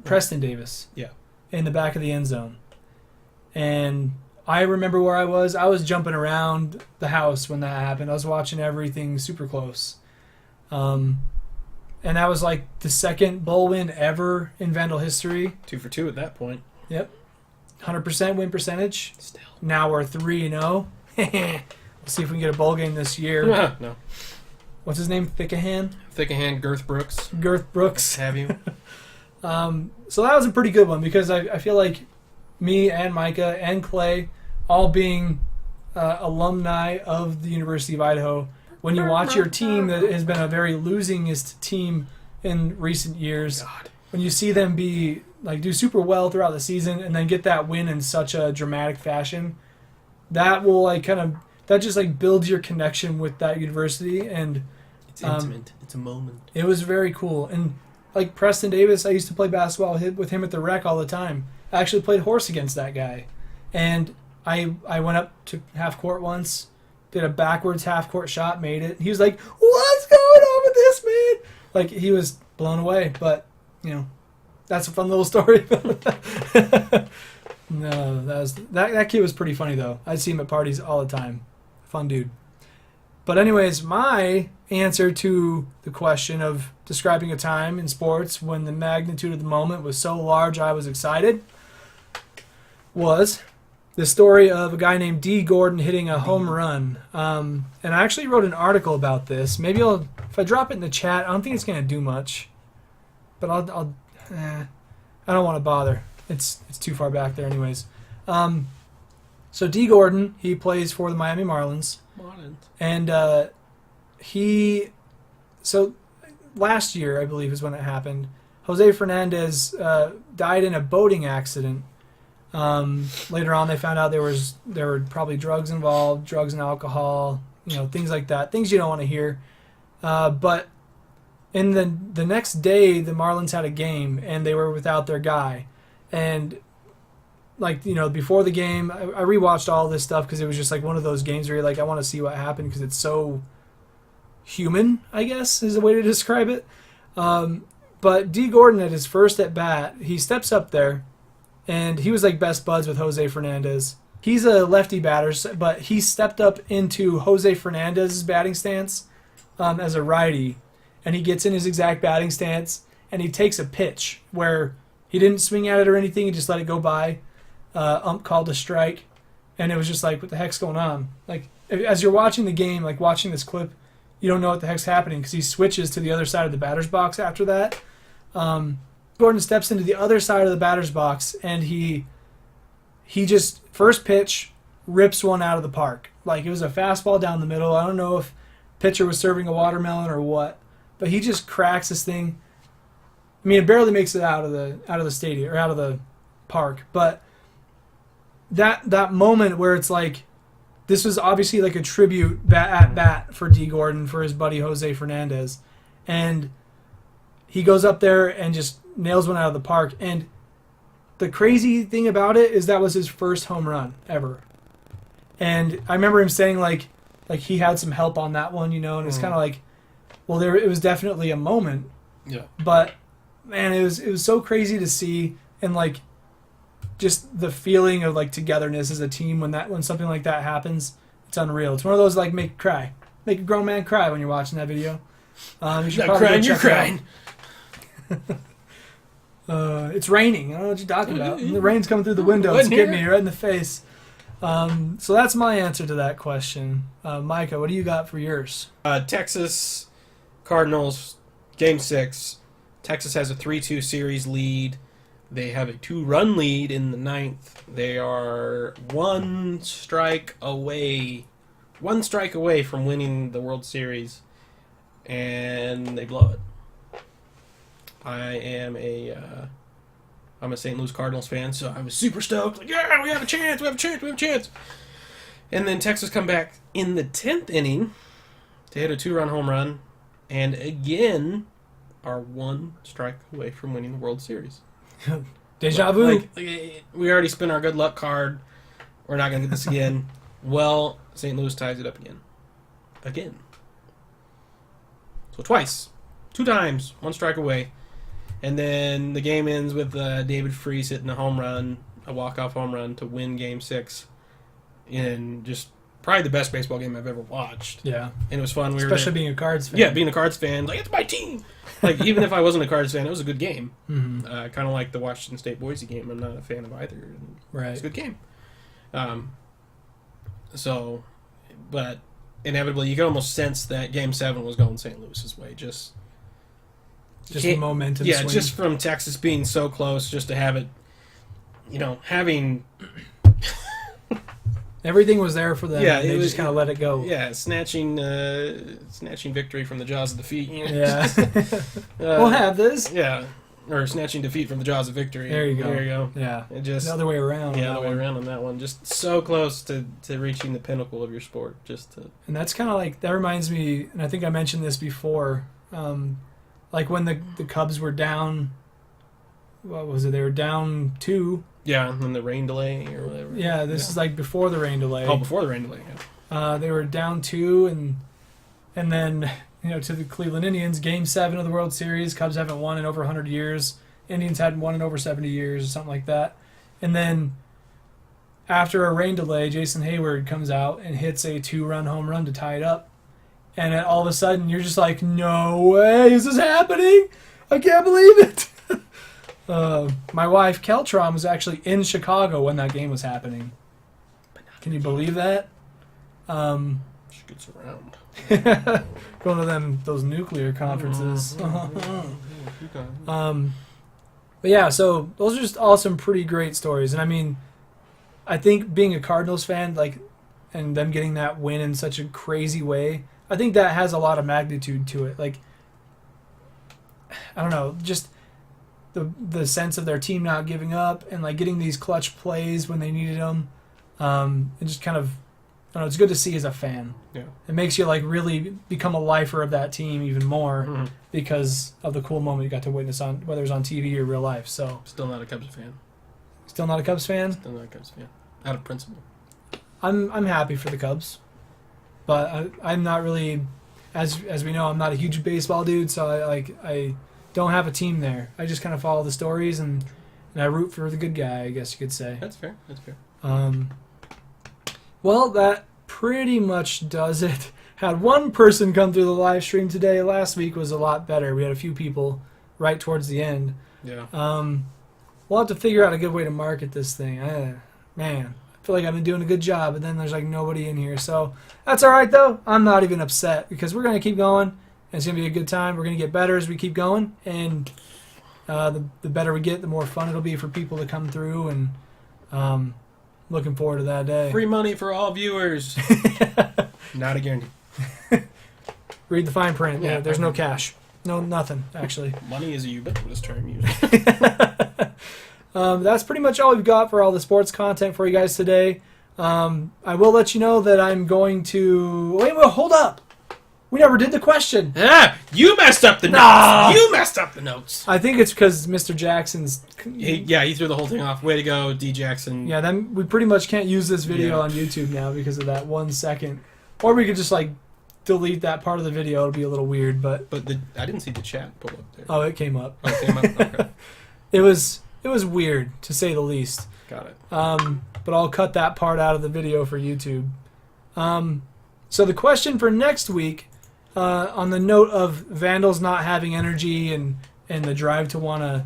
Preston Davis. Yeah. In the back of the end zone. And I remember where I was. I was jumping around the house when that happened. I was watching everything super close. And that was like the second bowl win ever in Vandal history. 2 for 2 at that point. Yep. 100% win percentage. Still. Now we're 3-0. We'll see if we can get a bowl game this year. No. What's his name? Thickahan? Thickahan, Girth Brooks. Girth Brooks. Have you? So that was a pretty good one because I feel like me and Micah and Clay all being alumni of the University of Idaho, when you watch your team that has been a very losingist team in recent years, God. when you see them do super well throughout the season and then get that win in such a dramatic fashion, that will that just builds your connection with that university, and It's intimate. It's a moment. it was very cool. And like Preston Davis, I used to play basketball with him at the rec all the time. I actually played horse against that guy. And I went up to half court once, did a backwards half court shot, made it. He was like, "What's going on with this, man?" Like, he was blown away. But, that's a fun little story. No, that kid was pretty funny, though. I'd see him at parties all the time. Fun dude. But anyways, my answer to the question of describing a time in sports when the magnitude of the moment was so large I was excited was the story of a guy named D. Gordon hitting a home run. And I actually wrote an article about this. Maybe if I drop it in the chat, I don't think it's going to do much. But I don't want to bother. it's too far back there anyways. So D. Gordon, he plays for the Miami Marlins. And so last year, I believe, is when it happened. Jose Fernandez died in a boating accident. Later on, they found out there were probably drugs involved, drugs and alcohol, things like that, things you don't want to hear. But in the next day, the Marlins had a game, and they were without their guy. And before the game, I rewatched all this stuff because it was just like one of those games where you're like, I want to see what happened because it's so human, I guess, is the way to describe it. But D. Gordon, at his first at bat, he steps up there, and he was like best buds with Jose Fernandez. He's a lefty batter, but he stepped up into Jose Fernandez's batting stance as a righty, and he gets in his exact batting stance, and he takes a pitch where he didn't swing at it or anything, he just let it go by. Ump called a strike, and it was just like, what the heck's going on? Like, as you're watching the game, like watching this clip, you don't know what the heck's happening because he switches to the other side of the batter's box after that. Gordon steps into the other side of the batter's box, and he just, first pitch, rips one out of the park. Like, it was a fastball down the middle. I don't know if pitcher was serving a watermelon or what, but he just cracks this thing. I mean, it barely makes it out of the stadium or out of the park, but that moment where it's like, this was obviously like a tribute at bat for D. Gordon for his buddy Jose Fernandez, and he goes up there and just nails one out of the park. And the crazy thing about it is that was his first home run ever. And I remember him saying like he had some help on that one, and it's kind of like, well, it was definitely a moment. Yeah. But man, it was so crazy to see, and like just the feeling of like togetherness as a team when something like that happens. It's unreal. It's one of those like make a grown man cry when you're watching that video. You should not crying, you're crying. It's raining. I don't know what you're talking about. And the rain's coming through the window. It's hitting me right in the face. So that's my answer to that question. Micah, what do you got for yours? Texas Cardinals, Game 6. Texas has a 3-2 series lead. They have a 2-run lead in the 9th. They are one strike away from winning the World Series, and they blow it. I'm a St. Louis Cardinals fan, so I was super stoked. Like, yeah, we have a chance. And then Texas come back in the 10th inning to hit a 2-run home run, and again are one strike away from winning the World Series. Deja vu. Like, we already spent our good luck card. We're not going to get this again. Well, St. Louis ties it up again. So twice. 2 times. One strike away. And then the game ends with David Freese hitting a home run, a walk-off home run to win Game 6 in just probably the best baseball game I've ever watched. Yeah. And it was fun. Especially being a Cards fan. Yeah, being a Cards fan. Like, it's my team. Like, even if I wasn't a Cards fan, it was a good game. Mm-hmm. Kind of like the Washington State-Boise game. I'm not a fan of either. Right. It's a good game. But inevitably, you could almost sense that Game 7 was going St. Louis's way. Just the momentum swing. Just from Texas being so close, just to have it, having... Everything was there for them. Yeah, they just kind of let it go. Yeah, snatching victory from the jaws of defeat. Yeah. We'll have this. Yeah. Or snatching defeat from the jaws of victory. There you go. Yeah. It just, the other way around. Yeah, the other way around on that one. Just so close to reaching the pinnacle of your sport. And that's kind of like, that reminds me, and I think I mentioned this before, like when the Cubs were down, what was it? They were down 2. Yeah, and then the rain delay or whatever. Yeah, this is like before the rain delay. Oh, before the rain delay, yeah. They were down 2, and then, to the Cleveland Indians, Game 7 of the World Series. Cubs haven't won in over 100 years. Indians hadn't won in over 70 years or something like that. And then after a rain delay, Jason Hayward comes out and hits a 2-run home run to tie it up. And then all of a sudden, you're just like, no way, is this happening? I can't believe it. My wife, Keltron, was actually in Chicago when that game was happening. Can you believe that? She gets around. Going to those nuclear conferences. But yeah, so those are just all some pretty great stories. And I mean, I think being a Cardinals fan, like, and them getting that win in such a crazy way, I think that has a lot of magnitude to it. Like, I don't know, just the sense of their team not giving up and like getting these clutch plays when they needed them. It just kind of, I don't know, it's good to see as a fan. Yeah. It makes you like really become a lifer of that team even more because of the cool moment you got to witness on, whether it's on TV or real life. So Still not a Cubs fan. Still not a Cubs fan? Still not a Cubs fan. Out of principle. I'm happy for the Cubs, but I'm not really, as we know, I'm not a huge baseball dude, so I don't have a team there. I just kind of follow the stories and I root for the good guy, I guess you could say. That's fair. That's fair. Well, that pretty much does it. Had one person come through the live stream today. Last week was a lot better. We had a few people right towards the end. Yeah. We'll have to figure out a good way to market this thing. Man, I feel like I've been doing a good job, but then there's like nobody in here. So that's all right, though. I'm not even upset because we're going to keep going. And it's going to be a good time. We're going to get better as we keep going. And the better we get, the more fun it'll be for people to come through. And looking forward to that day. Free money for all viewers. Not a guarantee. Read the fine print. Yeah, there's no cash. No, nothing, actually. Money is a ubiquitous term used. That's pretty much all we've got for all the sports content for you guys today. I will let you know that I'm going to... Wait, hold up. We never did the question. Ah, you messed up the notes. Nah. You messed up the notes. I think it's because Mr. Jackson's... He threw the whole thing off. Way to go, D. Jackson. Yeah, then we pretty much can't use this video on YouTube now because of that 1 second. Or we could just, like, delete that part of the video. It'll be a little weird, but... I didn't see the chat pull up there. Oh, it came up. Oh, it came up? Okay. It was weird, to say the least. Got it. But I'll cut that part out of the video for YouTube. So the question for next week, on the note of Vandals not having energy and the drive to want to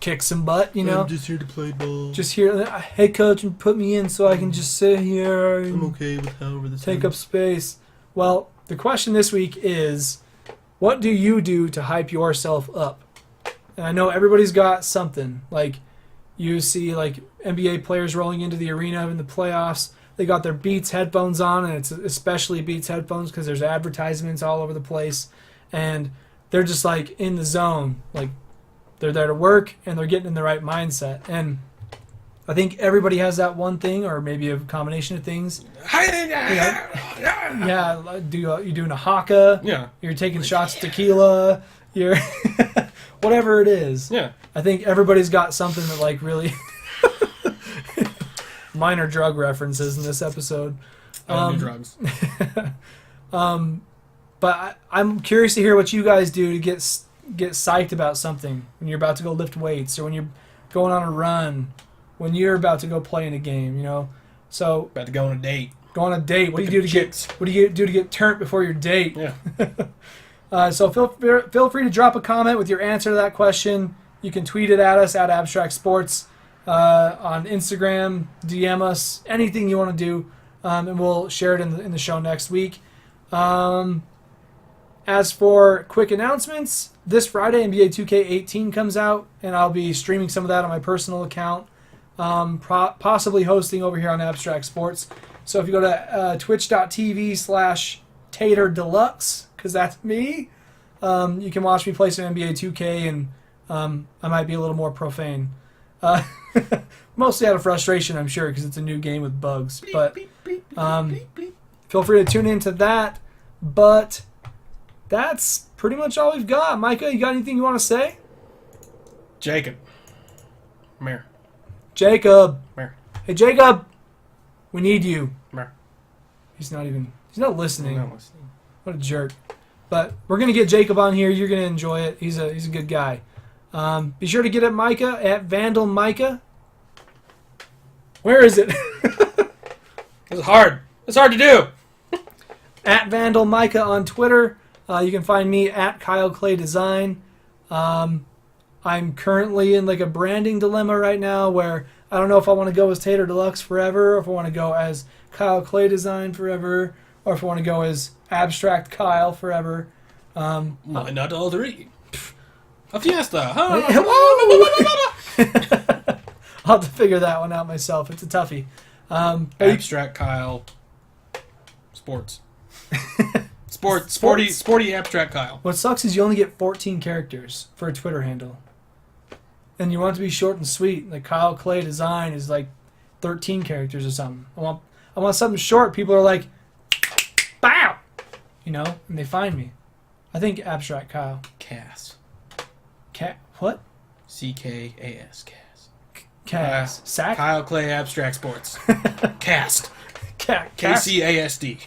kick some butt, you know? I'm just here to play ball. Just here, hey coach, and put me in so I can just sit here and I'm okay with however this take up space. Well, the question this week is, what do you do to hype yourself up? And I know everybody's got something. Like, you see, like, NBA players rolling into the arena in the playoffs. They got their Beats headphones on, and it's especially Beats headphones because there's advertisements all over the place. And they're just, like, in the zone. Like, they're there to work, and they're getting in the right mindset. And I think everybody has that one thing, or maybe a combination of things. You're doing a haka. Yeah. You're taking shots of tequila. You're... whatever it is. Yeah. I think everybody's got something that, like, really... minor drug references in this episode. Drugs. But I'm curious to hear what you guys do to get psyched about something when you're about to go lift weights or when you're going on a run, when you're about to go play in a game, you know. So about to go on a date. Go on a date. What do you do to get turned before your date? Yeah. So feel free to drop a comment with your answer to that question. You can tweet it at us at Abstract Sports on Instagram, DM us, anything you want to do, and we'll share it in the show next week. As for quick announcements, this Friday NBA 2K18 comes out, and I'll be streaming some of that on my personal account, possibly hosting over here on Abstract Sports. So if you go to twitch.tv/TaterDeluxe, because that's me, you can watch me play some NBA 2K, and I might be a little more profane. Mostly out of frustration, I'm sure, because it's a new game with bugs. But feel free to tune into that. But that's pretty much all we've got. Micah, you got anything you want to say? Jacob. Come here. Jacob. Come here. Hey, Jacob. We need you. Come here. He's not listening. I'm not listening. What a jerk. But we're going to get Jacob on here. You're going to enjoy it. He's a good guy. Be sure to get at Micah, at Vandal Micah. Where is it? It's hard. It's hard to do. At Vandal Micah on Twitter. You can find me at Kyle Clay Design. I'm currently in like a branding dilemma right now where I don't know if I want to go as Tater Deluxe forever, or if I want to go as Kyle Clay Design forever, or if I want to go as Abstract Kyle forever. Why not all three? A fiesta. I'll have to figure that one out myself. It's a toughie. Abstract Kyle. Sports. Sporty abstract Kyle. What sucks is you only get 14 characters for a Twitter handle. And you want it to be short and sweet. Like Kyle Clay Design is like 13 characters or something. I want something short. People are like, bow! You know, and they find me. I think abstract Kyle. Cass. What? CKAS. Cass. Sack? Kyle Clay Abstract Sports. Cast. KCASD.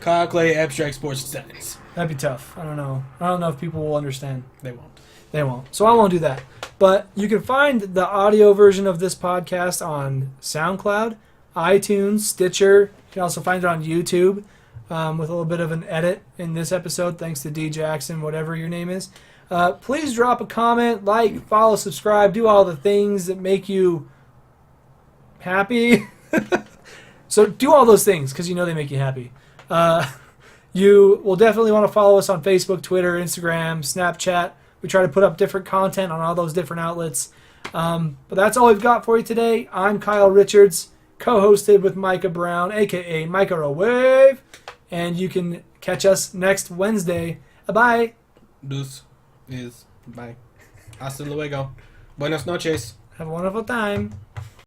Kyle Clay Abstract Sports Designs. That'd be tough. I don't know. I don't know if people will understand. They won't. They won't. So I won't do that. But you can find the audio version of this podcast on SoundCloud, iTunes, Stitcher. You can also find it on YouTube with a little bit of an edit in this episode, thanks to D. Jackson, whatever your name is. Please drop a comment, like, follow, subscribe, do all the things that make you happy. So do all those things because you know they make you happy. You will definitely want to follow us on Facebook, Twitter, Instagram, Snapchat. We try to put up different content on all those different outlets. But that's all we've got for you today. I'm Kyle Richards, co-hosted with Micah Brown, a.k.a. Micah Wave. And you can catch us next Wednesday. Bye. Deuce is bye. Hasta luego. Buenas noches. Have a wonderful time.